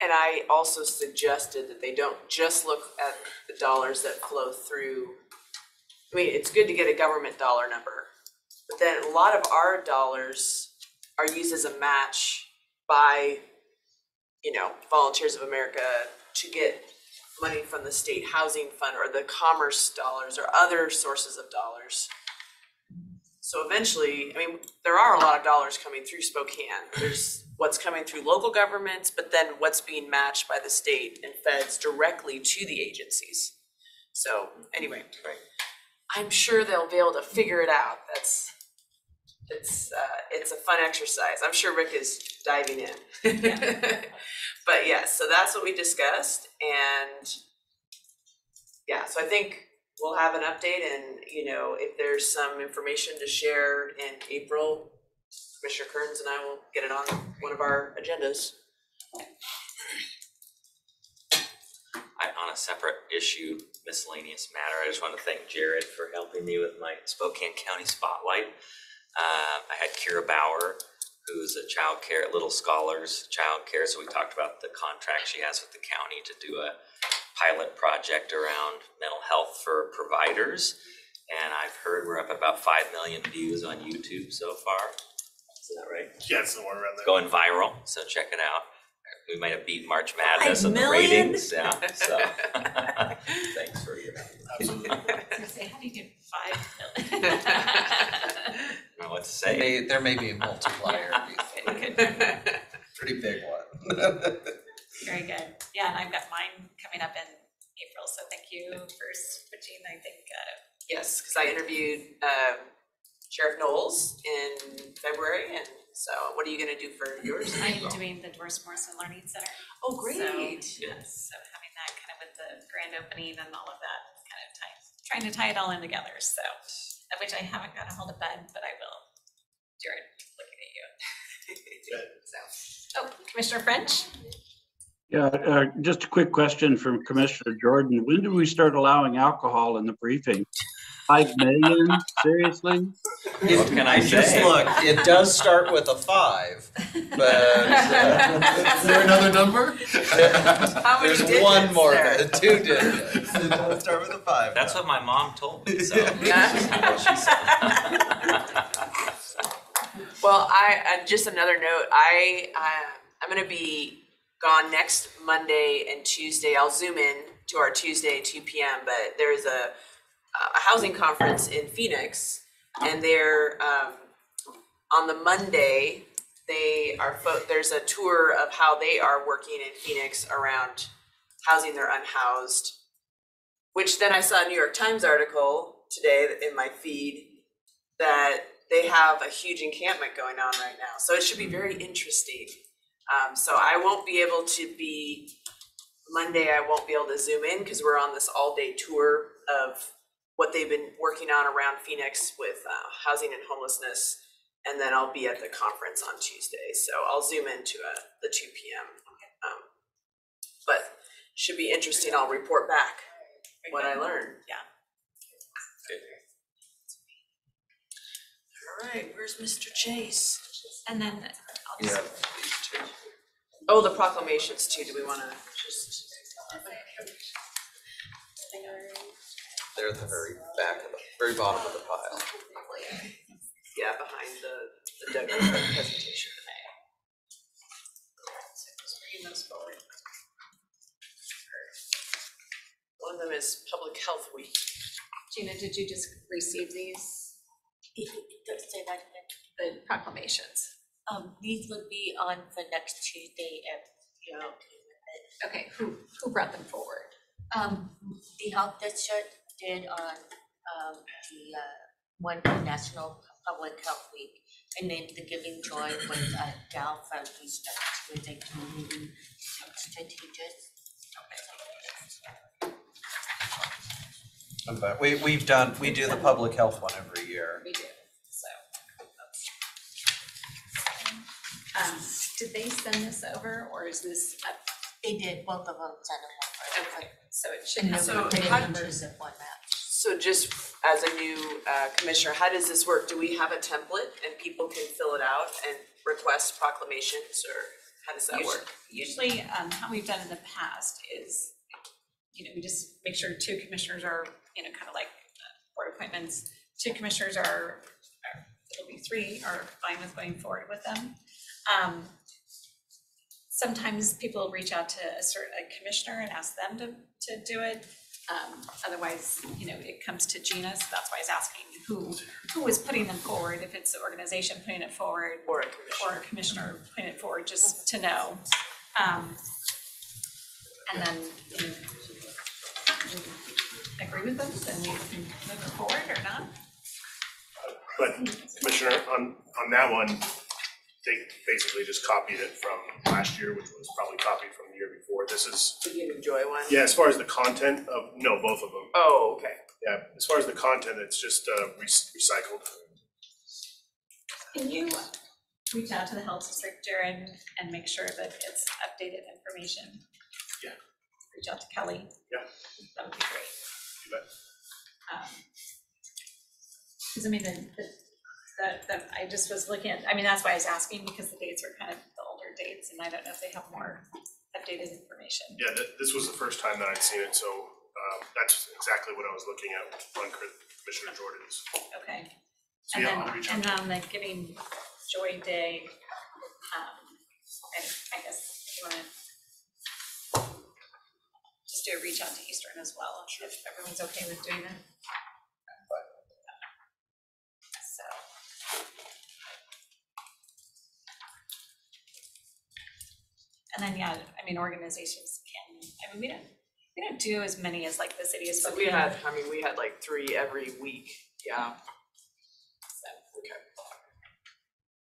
And I also suggested that they don't just look at the dollars that flow through. I mean, it's good to get a government dollar number, but then a lot of our dollars are used as a match by, you know, Volunteers of America to get money from the state housing fund or the commerce dollars or other sources of dollars. So eventually, I mean, there are a lot of dollars coming through Spokane. There's what's coming through local governments, but then what's being matched by the state and feds directly to the agencies. So anyway, I'm sure they'll be able to figure it out. It's a fun exercise. I'm sure Rick is diving in. But yeah, so that's what we discussed, and yeah, so I think we'll have an update, and you know, if there's some information to share in April, Commissioner Kearns and I will get it on one of our agendas.
On a separate issue, miscellaneous matter, I just want to thank Jared for helping me with my Spokane County Spotlight. I had Kira Bauer, who's a Little Scholars Child Care, so we talked about the contract she has with the county to do a pilot project around mental health for providers. And I've heard we're up about 5 million views on YouTube so far. Is that right?
Yeah, it's the one around there.
Going viral, so check it out. I We might have beat March Madness in the
million?
ratings, yeah, so. Thanks for your.
Absolutely.
I was gonna say, how do you get 5 million?
I don't know what to say.
There may be a multiplier. Pretty big one.
Very good. Yeah, and I've got mine coming up in April, so thank you for switching, I think,
Yes, because I interviewed Sheriff Knowles in February, and so what are you gonna do for yours? in
I'm
April?
doing the Doris Morrison Learning Center.
Oh, great.
So, yes, so having that kind of with the grand opening and all of that, kind of trying to tie it all in together, so, of which I haven't got a hold of Bud, but I will. Jared, looking at you. Oh, Commissioner French?
Yeah, just a quick question from Commissioner Jordan. When do we start allowing alcohol in the briefing? 5 million, seriously?
What can I
Just
say?
look, it does start with a 5, but
Is there another number?
How many
there's
digits
one more,
there?
2 digits. It does start with a 5.
That's what my mom told me, so.
Yeah.
She said.
Well, just another note, I'm gonna be gone next Monday and Tuesday. I'll zoom in to our Tuesday, 2 p.m., but there is a housing conference in Phoenix, and they're, on the Monday, there's a tour of how they are working in Phoenix around housing their unhoused, which then I saw a New York Times article today in my feed that they have a huge encampment going on right now. So it should be very interesting. So I won't be able to Monday I won't be able to zoom in because we're on this all-day tour of what they've been working on around Phoenix with housing and homelessness. And then I'll be at the conference on Tuesday. So I'll zoom into the 2 p.m. But should be interesting. I'll report back what I learned.
Yeah.
All right, where's Mr. Chase?
And then I'll just.
Yeah, these 2.
Oh, the proclamations too. Do we want to just?
They're at the very bottom of the pile.
Yeah, behind the Doug presentation.
Bringing those forward.
One of them is Public Health Week.
Gina, did you just receive these?
Say that again.
The proclamations?
These would be on for next Tuesday if you're okay with it.
Okay, who brought them forward?
The health district did on the one for National Public Health Week, and then the Giving Joy was Gal from East with a community strategist.
But we do the public health one every year.
We do, so. Did they send this over, or is this up?
They did, both of them sent them over.
Okay, so it should
And
have.
then we put in numbers of what match.
So just as a new commissioner, how does this work? Do we have a template and people can fill it out and request proclamations, or how does that work?
Usually, how we've done in the past is, we just make sure 2 commissioners are, kind of like board appointments. 2 commissioners it'll be 3 are fine with going forward with them. Sometimes people reach out to a commissioner and ask them to do it. Otherwise, it comes to Gina, so that's why I was asking who is putting them forward, if it's the organization putting it forward
or
a commissioner putting it forward, just to know. And then you agree with them, then we can move it forward or not.
But Commissioner, on that one, they basically just copied it from last year, which was probably copied from the year before. This is.
The Giving Joy one?
Yeah, as far as the content of, no, both of them.
Oh, okay.
Yeah, as far as the content, it's just recycled.
Can you reach out to the health district, Jared, and make sure that it's updated information?
Yeah.
Reach out to Kelly.
Yeah.
That would be great.
You bet.
Because I just was looking at, that's why I was asking, because the dates were kind of the older dates, and I don't know if they have more updated information.
Yeah, this was the first time that I'd seen it, so that's exactly what I was looking at on Commissioner Jordan's.
Okay.
So
And
yeah,
then,
I'll reach out.
and on the Giving Joy Day, I guess you want to reach out to Eastern as well, if everyone's okay with doing that. So. And then, yeah, I mean, organizations can, I mean, we don't do as many as like the city of
So
Spokane.
we had like 3 every week, yeah.
So.
Okay.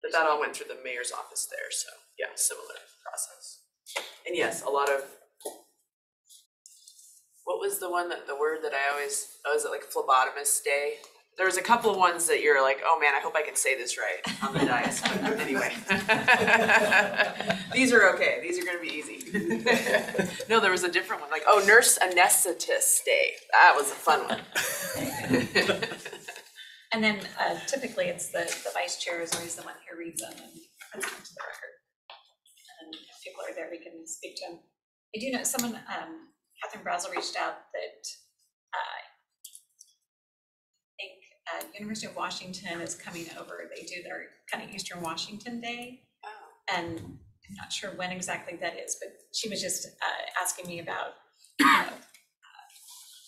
But that all went through the mayor's office there, so yeah, similar process. And yes, a lot of, what was the one the word that I always, is it like phlebotomist day? There was a couple of ones that you're like, oh man, I hope I can say this right on the dais, but anyway. These are okay, these are gonna be easy. No, there was a different one, like, oh, nurse anesthetist day, that was a fun one.
And then typically it's the vice chair is always the one who reads them and puts them to the record. And if people are there, we can speak to them. I do know someone, Catherine Brazel reached out that I think University of Washington is coming over. They do their kind of Eastern Washington Day. And I'm not sure when exactly that is, but she was just asking me about,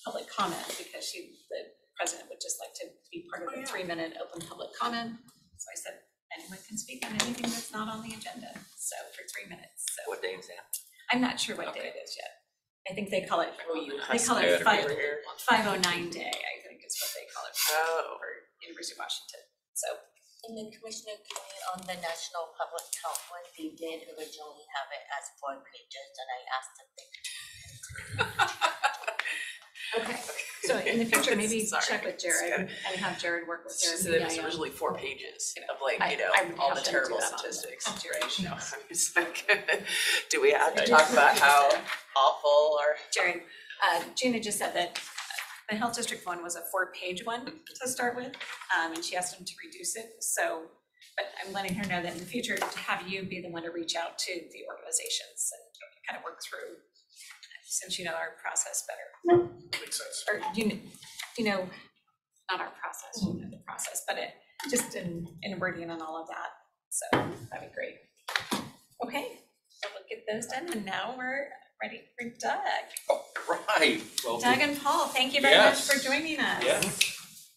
public comment because the president would just like to be part of the 3-minute open public comment. So I said, anyone can speak on anything that's not on the agenda. So for 3 minutes. So
What day is that?
I'm not sure what day it is yet. I think they call it,
they
call
it
it 509 day, I think is what they call it for University of Washington. So.
And then Commissioner Kenny, on the National Public Health one, they did originally have it as 4 pages, and I asked if they
Okay, so in the future, maybe
Sorry.
check with Jared and have Jared work with
She
Jared.
said it was originally 4 pages of like,
I would
all
have
the
them do
terrible
that on
statistics.
duration.
No, I'm just like, do we have to talk about how awful our?
Jared, Gina just said that the Health District one was a 4-page one to start with, and she asked him to reduce it, so, but I'm letting her know that in the future, to have you be the one to reach out to the organizations and kind of work through, since you know our process better.
Makes sense.
Or you know, not our process, you know the process, but it, just in wording and all of that, so that'd be great. Okay, so we'll get those done, and now we're ready for Doug.
Right. Well,
Doug and Paul, thank you very much
Yes.
for joining us.
Yes.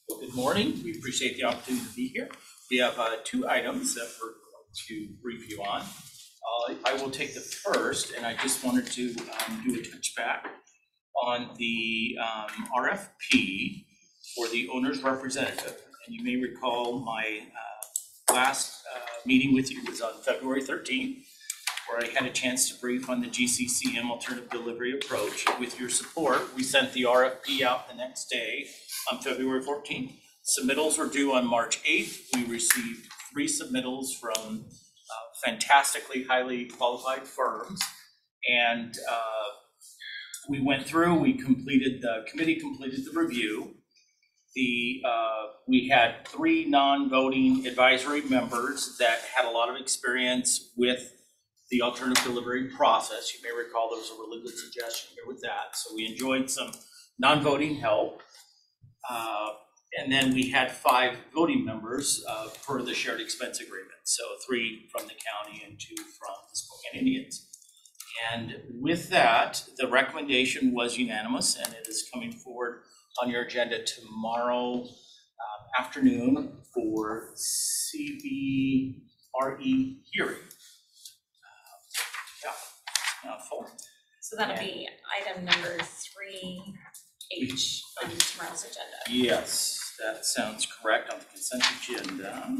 Well, good morning. We appreciate the opportunity to be here. We have 2 items that we're going to brief you on. I will take the first, and I just wanted to do a touchback on the RFP for the owner's representative. And you may recall my last meeting with you was on February 13th, where I had a chance to brief on the GCCM alternative delivery approach. With your support, we sent the RFP out the next day on February 14th. Submittals were due on March 8th. We received 3 submittals from fantastically highly qualified firms. And we went through, the committee completed the review. We had 3 non-voting advisory members that had a lot of experience with the alternative delivery process. You may recall there was a really good suggestion here with that. So we enjoyed some non-voting help. And then we had 5 voting members per the shared expense agreement. So 3 from the county and 2 from the Spokane Indians. And with that, the recommendation was unanimous, and it is coming forward on your agenda tomorrow afternoon for CBRE hearing. Mouthful.
So that'll be item number 3H on tomorrow's agenda.
Yes, that sounds correct on the consent agenda.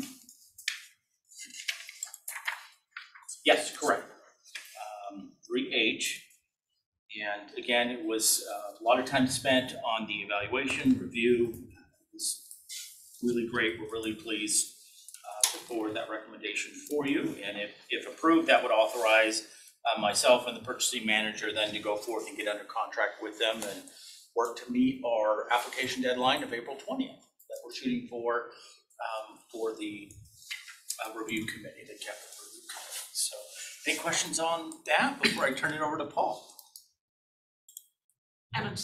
Yes, correct. 3H. And again, it was a lot of time spent on the evaluation, review. It was really great. We're really pleased to forward that recommendation for you. And if approved, that would authorize myself and the purchasing manager then to go forth and get under contract with them and work to meet our application deadline of April 20th that we're shooting for the review committee, the capital review committee. So any questions on that before I turn it over to Paul?
And I'll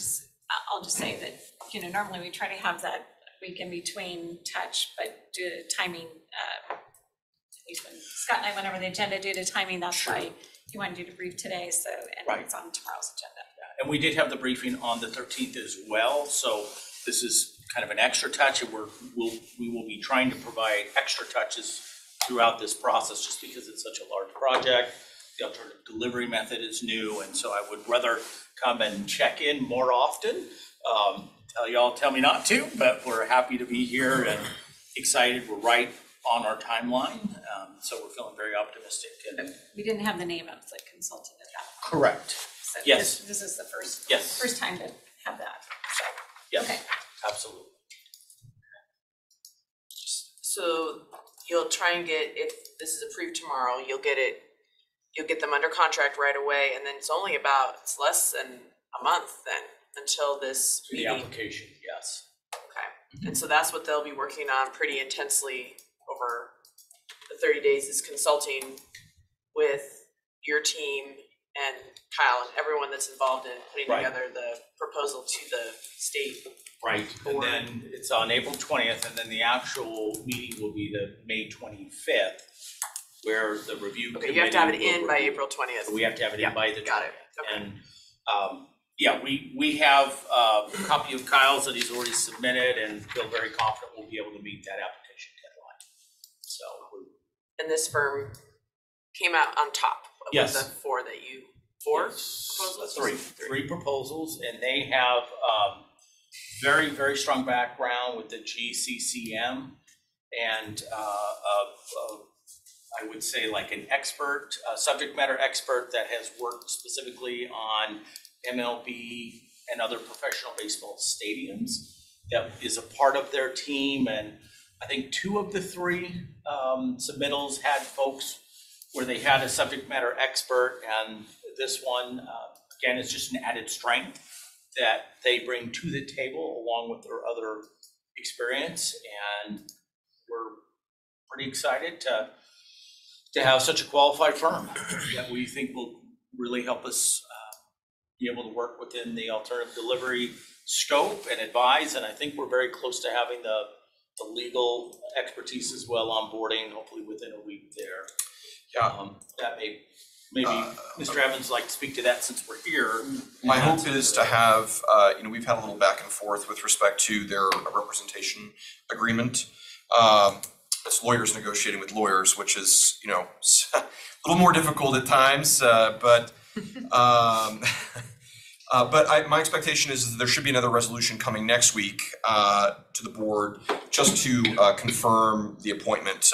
just say that, you know, normally we try to have that week in between touch, but due to timing, at least when Scott and I went over the agenda, due to timing, that's why he wanted you to brief today, so, and it's on tomorrow's agenda.
And we did have the briefing on the 13th as well, so this is kind of an extra touch, and we will be trying to provide extra touches throughout this process just because it's such a large project. The alternative delivery method is new, and so I would rather come and check in more often. Tell me not to, but we're happy to be here and excited. We're right on our timeline, so we're feeling very optimistic. And
We didn't have the name of the consultant at that point.
correct.
So
Yes.
This is the first time to have that, so.
Yes,
Okay.
absolutely.
So you'll try and get, if this is approved tomorrow, you'll get them under contract right away, and then it's less than a month then until this
The
meeting.
application, yes.
Okay, and so that's what they'll be working on pretty intensely over the 30 days, is consulting with your team and Kyle and everyone that's involved in putting
Right.
together the proposal to the state.
Right, and then it's on April 20th, and then the actual meeting will be the May 25th, where the review
Okay,
committee.
you have to have it
will
in by
review.
April 20th.
We have to have it in by the 20th.
Got it, okay.
And, we have a copy of Kyle's that he's already submitted and feel very confident we'll be able to meet that application deadline. So,
And this firm came out on top of
Yes.
the four proposals?
Three proposals, and they have very, very strong background with the GCCM and I would say like an expert, subject matter expert that has worked specifically on MLB and other professional baseball stadiums. That is a part of their team, and I think two of the three submittals had folks where they had a subject matter expert, and this one, again, is just an added strength that they bring to the table along with their other experience, and we're pretty excited to have such a qualified firm that we think will really help us be able to work within the alternative delivery scope and advise, and I think we're very close to having the legal expertise as well onboarding, hopefully within a week there. That maybe Mr. Evans would like to speak to that since we're here.
My hope is to have, we've had a little back and forth with respect to their representation agreement. It's lawyers negotiating with lawyers, which is, a little more difficult at times, but my expectation is that there should be another resolution coming next week to the board just to confirm the appointment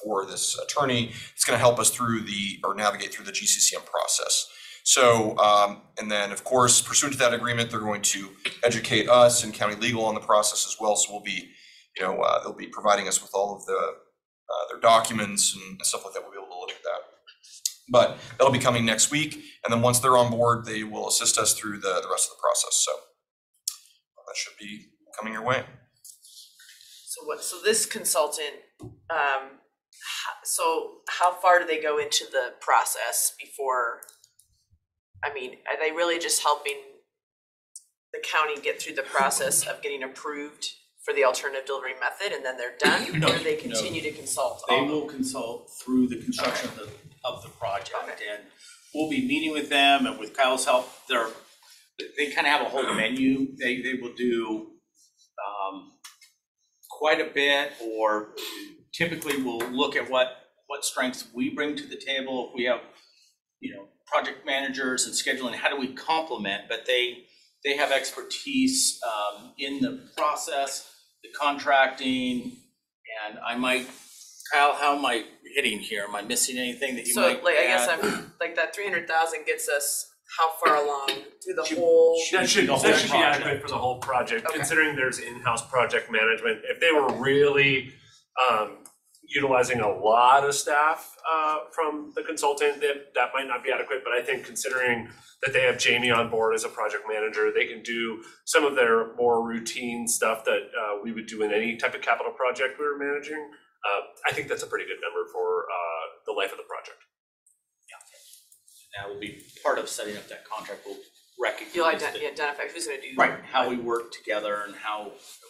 for this attorney. It's going to help us navigate through the GCCM process. So, and then of course, pursuant to that agreement, they're going to educate us and county legal on the process as well. So we'll be, they'll be providing us with all of their documents and stuff like that. We'll be able to look at that. But that'll be coming next week, and then once they're on board, they will assist us through the rest of the process. So that should be coming your way.
So this consultant, so how far do they go into the process before? I mean, are they really just helping the county get through the process of getting approved for the alternative delivery method, and then they're done, or do they continue to consult?
They will consult through the construction of the project, and we'll be meeting with them, and with Kyle's help, they kind of have a whole menu. They will do quite a bit, or typically we'll look at what strengths we bring to the table. If we have, project managers and scheduling, how do we complement? But they have expertise in the process, the contracting, and Kyle, how am I hitting here? Am I missing anything that you might add?
I guess I'm, that 300,000 gets us how far along through the whole?
That should be adequate for the whole project, considering there's in-house project management. If they were really utilizing a lot of staff from the consultant, that might not be adequate, but I think considering that they have Jamie on board as a project manager, they can do some of their more routine stuff that we would do in any type of capital project we were managing. I think that's a pretty good number for the life of the project.
That will be part of setting up that contract. We'll recognize.
You'll identify who's going to do.
Right, how we work together and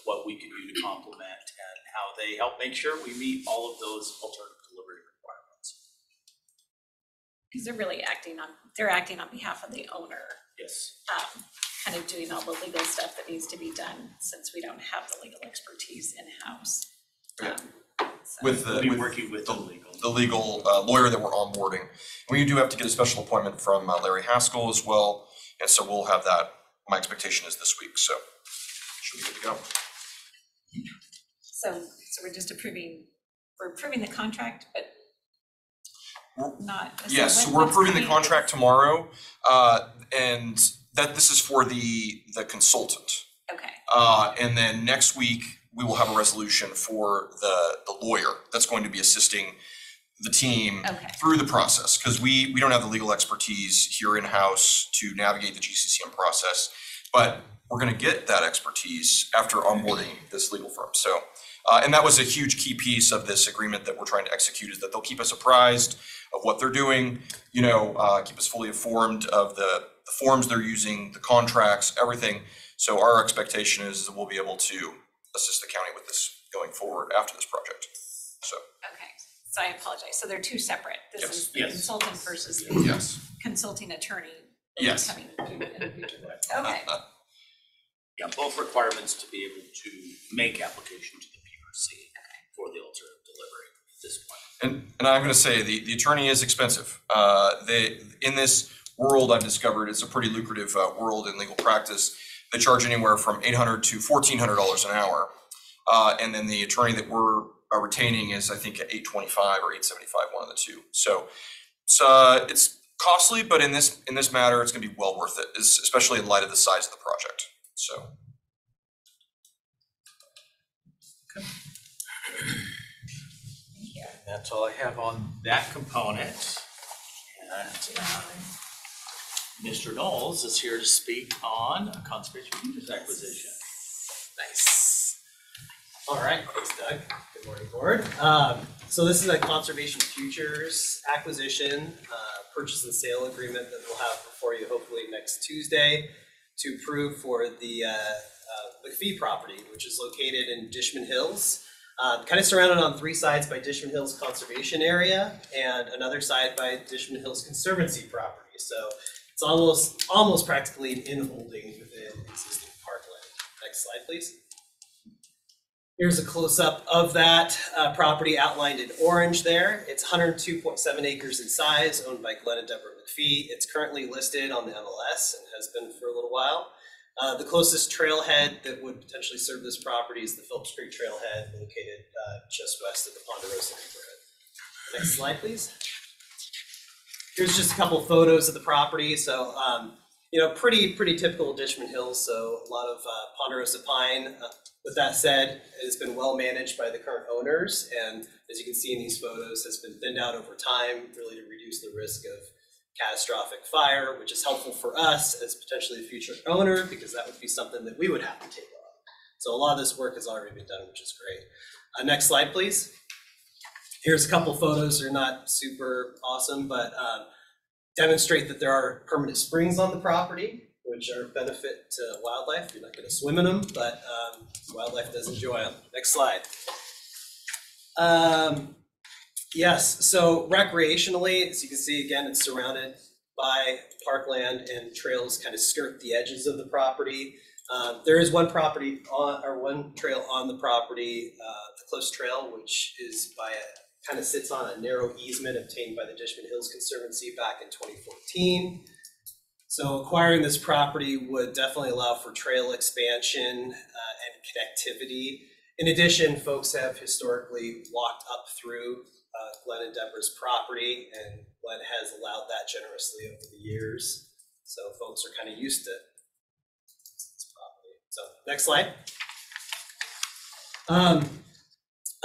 what we can do to complement, and how they help make sure we meet all of those alternative delivery requirements.
because they're acting on behalf of the owner,
Yes.
kind of doing all the legal stuff that needs to be done since we don't have the legal expertise in-house.
With
We'll be working with
the legal lawyer that we're onboarding. We do have to get a special appointment from Larry Haskell as well, and so we'll have that. My expectation is this week, so should be good to go.
So we're just approving the contract, but not. so
Yes, so
when-
we're
what's
approving the
coming-
contract tomorrow, and that this is for the consultant.
Okay.
And then next week, we will have a resolution for the lawyer that's going to be assisting the team through the process, because we don't have the legal expertise here in-house to navigate the GCCM process, but we're gonna get that expertise after onboarding this legal firm. So, and that was a huge key piece of this agreement that we're trying to execute, is that they'll keep us apprised of what they're doing, keep us fully informed of the forms they're using, the contracts, everything. So our expectation is that we'll be able to assist the county with this going forward after this project, so.
Okay, so I apologize. So they're two separate. This is the
Yes.
consultant versus the
Yes.
consulting attorney.
Yes.
Coming in the future. Okay,
Yeah, both requirements to be able to make application to the PRC for the alternative delivery at this point.
And I'm gonna say, the attorney is expensive. In this world, I've discovered it's a pretty lucrative world in legal practice. They charge anywhere from $800 to $1,400 an hour. And then the attorney that we're retaining is, I think, at $825 or $875, one of the two. So it's costly, but in this matter, it's gonna be well worth it, especially in light of the size of the project, so.
That's all I have on that component. And Mr. Knowles is here to speak on a conservation futures acquisition.
Nice. All right, thanks Doug. Good morning, board. So this is a conservation futures acquisition, purchase and sale agreement that we'll have before you hopefully next Tuesday to approve for the McPhee property, which is located in Dishman Hills. Kind of surrounded on three sides by Dishman Hills Conservation Area and another side by Dishman Hills Conservancy property. So it's almost practically an in-holding within existing parkland. Next slide, please. Here's a close-up of that property outlined in orange there. It's 102.7 acres in size, owned by Glenn and Deborah McPhee. It's currently listed on the MLS and has been for a little while. The closest trailhead that would potentially serve this property is the Phillips Creek Trailhead, located just west of the Ponderosa neighborhood. Next slide, please. Here's just a couple of photos of the property. So, pretty typical Dishman Hills. So a lot of Ponderosa pine. With that said, it has been well managed by the current owners, and as you can see in these photos, has been thinned out over time, really to reduce the risk of catastrophic fire, which is helpful for us as potentially a future owner, because that would be something that we would have to take on. So a lot of this work has already been done, which is great. Next slide, please. Here's a couple photos. They're not super awesome, but demonstrate that there are permanent springs on the property, which are a benefit to wildlife. You're not going to swim in them, but wildlife does enjoy them. Next slide. Yes, so recreationally, as you can see, again, it's surrounded by parkland and trails kind of skirt the edges of the property. There is one trail on the property, the Close Trail, which is kind of sits on a narrow easement obtained by the Dishman Hills Conservancy back in 2014. So acquiring this property would definitely allow for trail expansion and connectivity. In addition, folks have historically walked up through Glenn and Deborah's property, and Glenn has allowed that generously over the years. So folks are kind of used to this property. So next slide.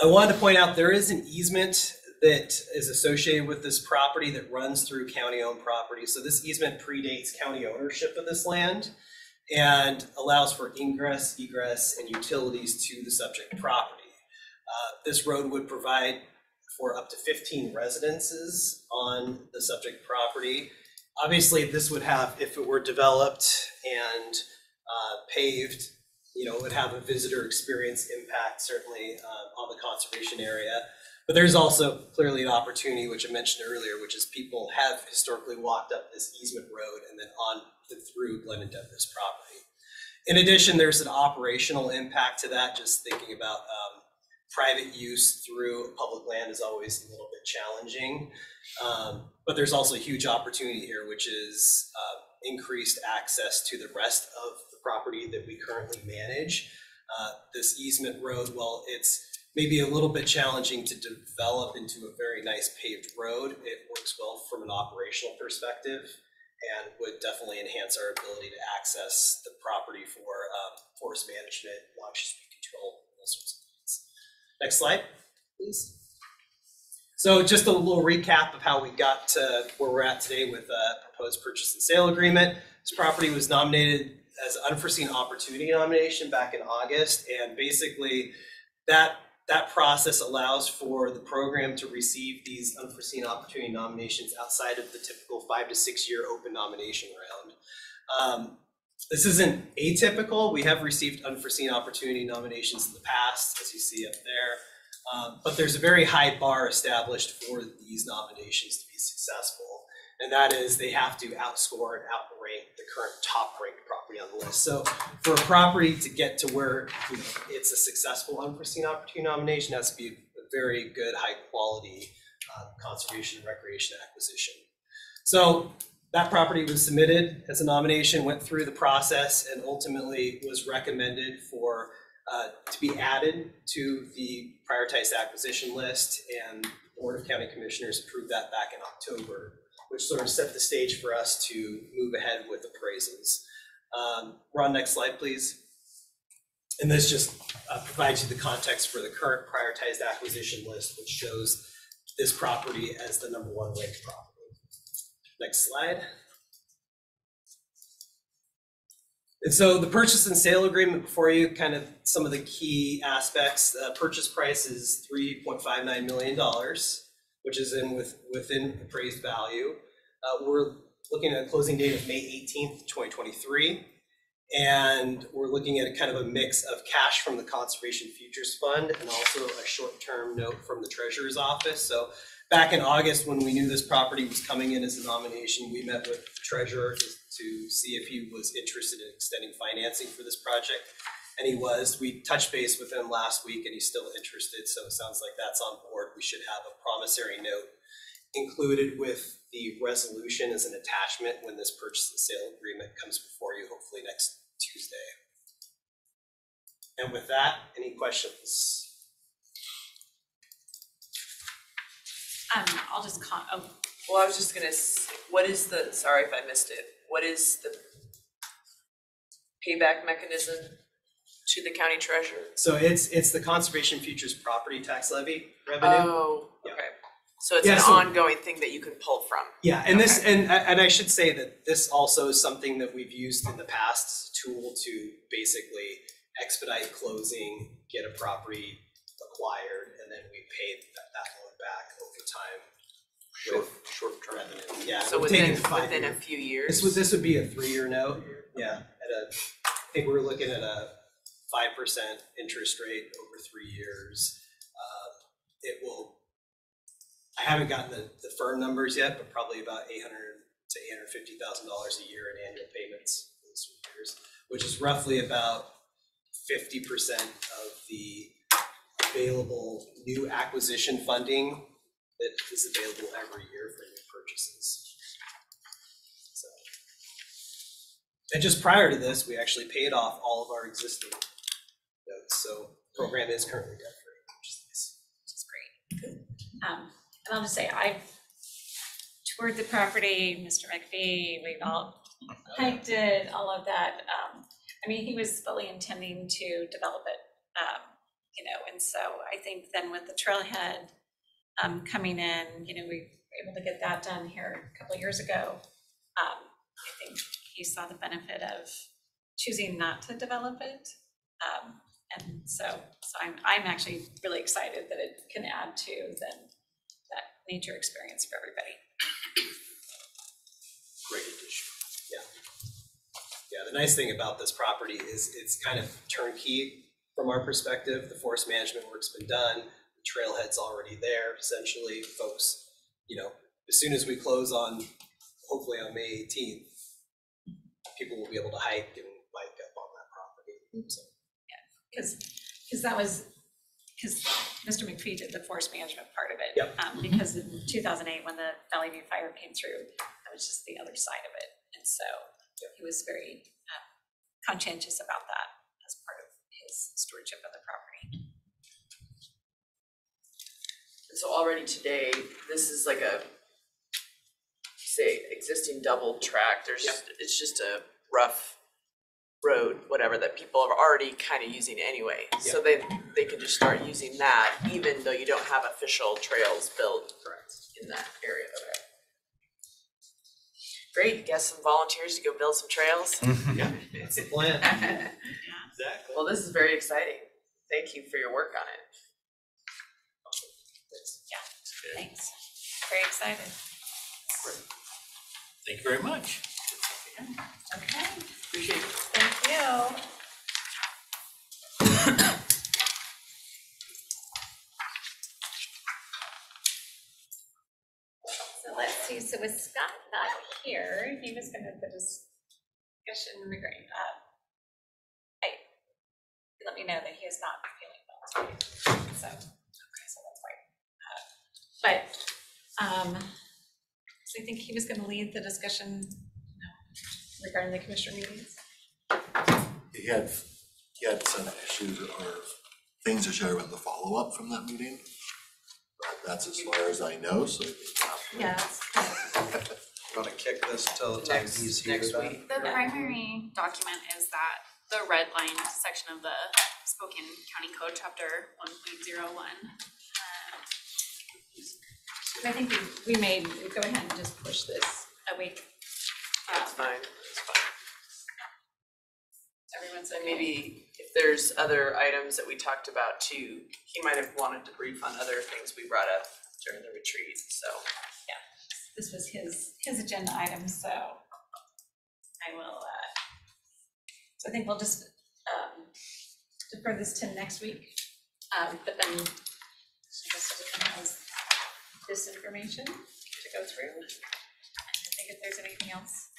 I wanted to point out there is an easement that is associated with this property that runs through county-owned property. So this easement predates county ownership of this land and allows for ingress, egress, and utilities to the subject property. This road would provide for up to 15 residences on the subject property. Obviously, this would have, if it were developed and paved, it would have a visitor experience impact, certainly on the conservation area. But there's also clearly an opportunity, which I mentioned earlier, which is people have historically walked up this easement road and then on and through Glendenevers property. In addition, there's an operational impact to that, just thinking about private use through public land is always a little bit challenging. But there's also a huge opportunity here, which is increased access to the rest of the property that we currently manage. This easement road, while it's maybe a little bit challenging to develop into a very nice paved road, it works well from an operational perspective and would definitely enhance our ability to access the property for forest management, noxious weed control, those sorts of things. Next slide, please. So just a little recap of how we got to where we're at today with a proposed purchase and sale agreement. This property was nominated as an unforeseen opportunity nomination back in August, and basically that process allows for the program to receive these unforeseen opportunity nominations outside of the typical 5 to 6 year open nomination round. This isn't atypical. We have received unforeseen opportunity nominations in the past, as you see up there. But there's a very high bar established for these nominations to be successful, and that is they have to outscore and outrank the current top-ranked property on the list. So for a property to get to where it's a successful unforeseen opportunity nomination, it has to be a very good, high-quality conservation and recreation acquisition. So that property was submitted as a nomination, went through the process, and ultimately was recommended for to be added to the prioritized acquisition list, and the Board of County Commissioners approved that back in October, which sort of set the stage for us to move ahead with appraisals. Ron, next slide, please. And this just provides you the context for the current prioritized acquisition list, which shows this property as the #1 ranked property. Next slide. And so the purchase and sale agreement before you, kind of some of the key aspects. Purchase price is $3.59 million, which is within appraised value. We're looking at a closing date of May 18th, 2023. And we're looking at a kind of a mix of cash from the Conservation Futures Fund and also a short-term note from the Treasurer's Office. So back in August, when we knew this property was coming in as a nomination, we met with the Treasurer to see if he was interested in extending financing for this project. And he was. We touched base with him last week and he's still interested. So it sounds like that's on board. We should have a promissory note included with the resolution as an attachment when this purchase and sale agreement comes before you, hopefully next Tuesday. And with that, any questions?
I'll just
Well, I was just gonna, what is the, sorry if I missed it, what is the payback mechanism to the county treasurer?
So it's the Conservation Futures Property Tax Levy revenue.
Oh,
Yeah.
okay. So it's
Yeah,
an
so-
ongoing thing that you can pull from.
Yeah, and this, and I should say that this also is something that we've used in the past as a tool to basically expedite closing, get a property acquired, and then we pay that loan back over time. Short-term revenue. Yeah.
So
we're taking
within a
5 years.
few years?
This would be a 3-year note. Yeah, I think we're looking at a 5% interest rate over 3 years. It will. I haven't gotten the firm numbers yet, but probably about $800,000 to $850,000 a year in annual payments in those 3 years, which is roughly about 50% of the available new acquisition funding that is available every year for new purchases. So, and just prior to this, we actually paid off all of our existing notes, so the program is currently debt-free, which is nice.
Which is great. And I'll just say, I've toured the property, Mr. McPhee, we've all hiked it, all of that. I mean, he was fully intending to develop it, and so I think then with the trailhead coming in, we were able to get that done here a couple of years ago. I think he saw the benefit of choosing not to develop it. And so I'm actually really excited that it can add to that nature experience for everybody.
Great addition. Yeah. Yeah, the nice thing about this property is it's kind of turnkey from our perspective. The forest management work's been done. The trailhead's already there, essentially, folks, you know, as soon as we close on, hopefully on May 18th, people will be able to hike and bike up on that property, so.
Because that was, because Mr. McPhee did the forest management part of it.
Yep.
Because in 2008, when the Valley View fire came through, that was just the other side of it. And so he was very conscientious about that as part of his stewardship of the property.
So already today, this is like a, say, existing double track. There's, it's just a rough road, whatever, that people are already kind of using anyway. So they can just start using that, even though you don't have official trails built in that area. Okay. Great, get some volunteers to go build some trails.
Yeah, it's the plan.
Exactly. Well, this is very exciting. Thank you for your work on it.
Yeah, thanks. Very excited.
Thank you very much.
Okay.
Appreciate it.
Thank you. So let's see, so with Scott not here, he was gonna the discussion regarding, let me know that he is not feeling well today. So, okay, so that's fine. So I think he was gonna lead the discussion regarding the commissioner meetings.
He had some issues or things to share about the follow-up from that meeting. But that's as far as I know, so.
Yeah.
Want to kick this till the time he's here then?
The primary document is that the red line section of the Spokane County Code, chapter 1.01.
I think we may go ahead and just push this a week.
That's fine.
Everyone's
And
okay.
maybe if there's other items that we talked about too, he might have wanted to brief on other things we brought up during the retreat, so.
Yeah, this was his agenda item, so I will, so I think we'll just defer this to next week. But then I guess everyone has this information to go through. And I think if there's anything else.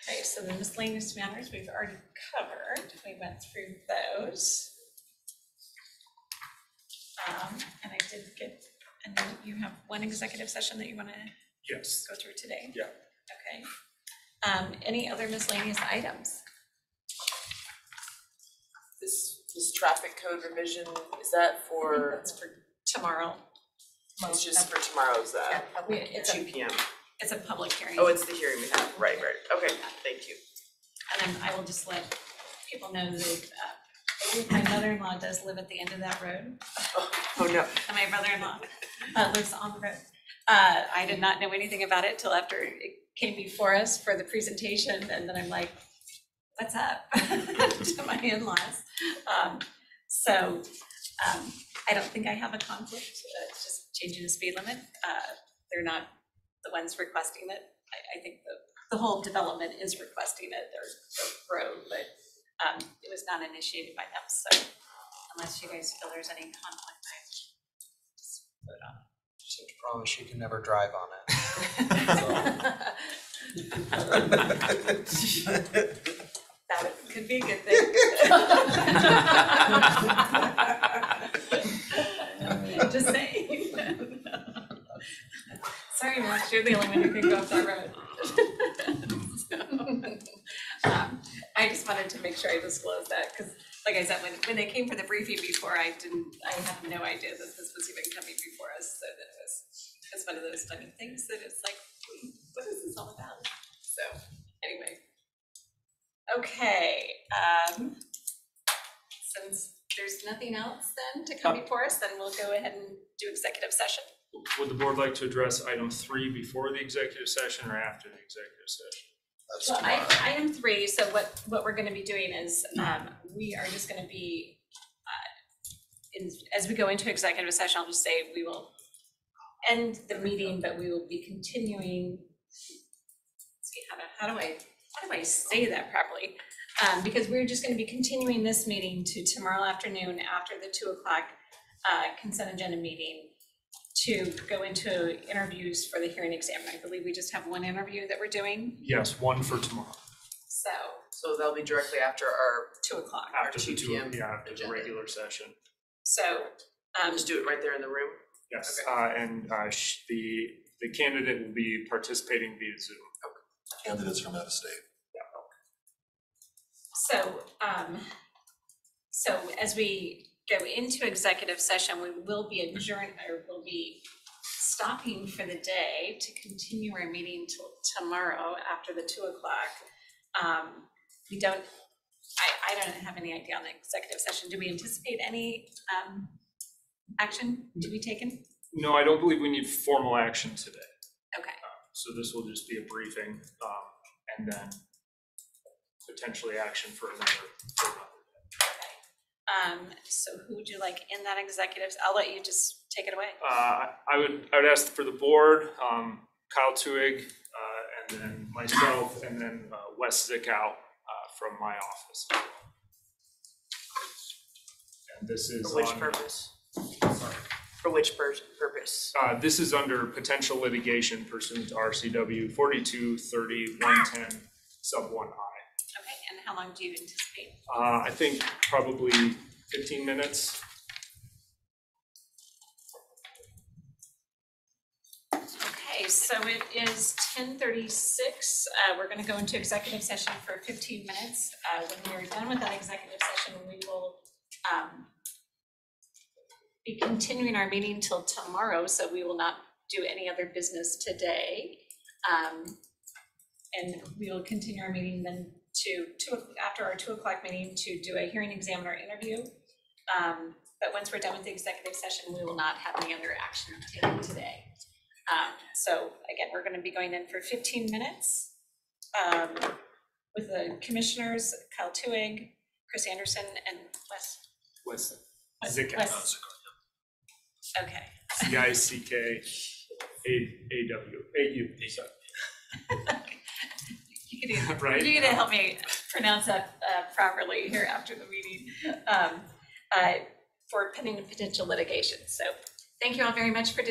Okay, so the miscellaneous matters we've already covered. We went through those. And I did get, and then you have one executive session that you want to
Yes.
go through today?
Yeah.
Okay. Any other miscellaneous items?
This traffic code revision, is that for?
That's for tomorrow.
It's just for tomorrow's,
It's
2 p.m.
It's a public hearing.
Oh, it's the hearing we have, right, okay, thank you.
And then I will just let people know that my mother-in-law does live at the end of that road.
Oh, no.
And my brother-in-law lives on the road. I did not know anything about it till after it came before us for the presentation, and then I'm like, what's up to my in-laws? I don't think I have a conflict. It's just changing the speed limit. They're not the ones requesting it. I think the whole development is requesting it, the road, but it was not initiated by them. So unless you guys feel there's any conflict, I just vote on it.
Just have to promise you can never drive on it.
That could be a good thing. Just saying. Sorry, Max, you're the only one who can go up that road. I just wanted to make sure I disclosed that, because like I said, when they came for the briefing before, I had no idea that this was even coming before us, so that it's one of those funny things that it's like, what is this all about? So anyway. Okay, since there's nothing else then to come before us, then we'll go ahead and do executive session.
Would the board like to address item 3 before the executive session or after the executive session?
Well, item 3, so what we're gonna be doing is, we are just gonna be as we go into executive session, I'll just say we will end the meeting, but we will be continuing. Let's see, how do I say that properly? Because we're just gonna be continuing this meeting to tomorrow afternoon after the 2 o'clock consent agenda meeting to go into interviews for the hearing examiner. I believe we just have one interview that we're doing,
Yes, one for tomorrow.
so
So they'll be directly after our
2 o'clock.
After the
2
two,
p.m.
yeah, after the
agenda.
regular session.
So,
Just do it right there in the room?
Yes,
Okay.
and the candidate will be participating via Zoom.
Candidates from out of state.
so as we go into executive session, we will be we'll be stopping for the day to continue our meeting till tomorrow after the 2 o'clock. I don't have any idea on the executive session. Do we anticipate any action to be taken?
No, I don't believe we need formal action today.
Okay.
So this will just be a briefing, and then potentially action for another day.
So who would you like in that executive? I'll let you just take it away.
I would ask for the board, Kyle Tuig, and then myself, and then Wes Zickow from my office. And this is
For which
on-
purpose?
Sorry.
For which purpose?
This is under potential litigation pursuant to RCW 4230-110 sub 1I.
Okay, and how long do you anticipate?
I think probably 15 minutes.
Okay, so it is 10:36. We're gonna go into executive session for 15 minutes. When we're done with that executive session, we will be continuing our meeting till tomorrow, so we will not do any other business today. And we will continue our meeting then after our 2 o'clock meeting to do a hearing examiner interview. But once we're done with the executive session, we will not have any other action taken today. So again, we're gonna be going in for 15 minutes with the commissioners, Kyle Tuig, Chris Anderson, and
Wes Zickow.
Okay.
CICKAW. Sorry. Right?
You're gonna help me pronounce that properly here after the meeting for pending potential litigation. So thank you all very much for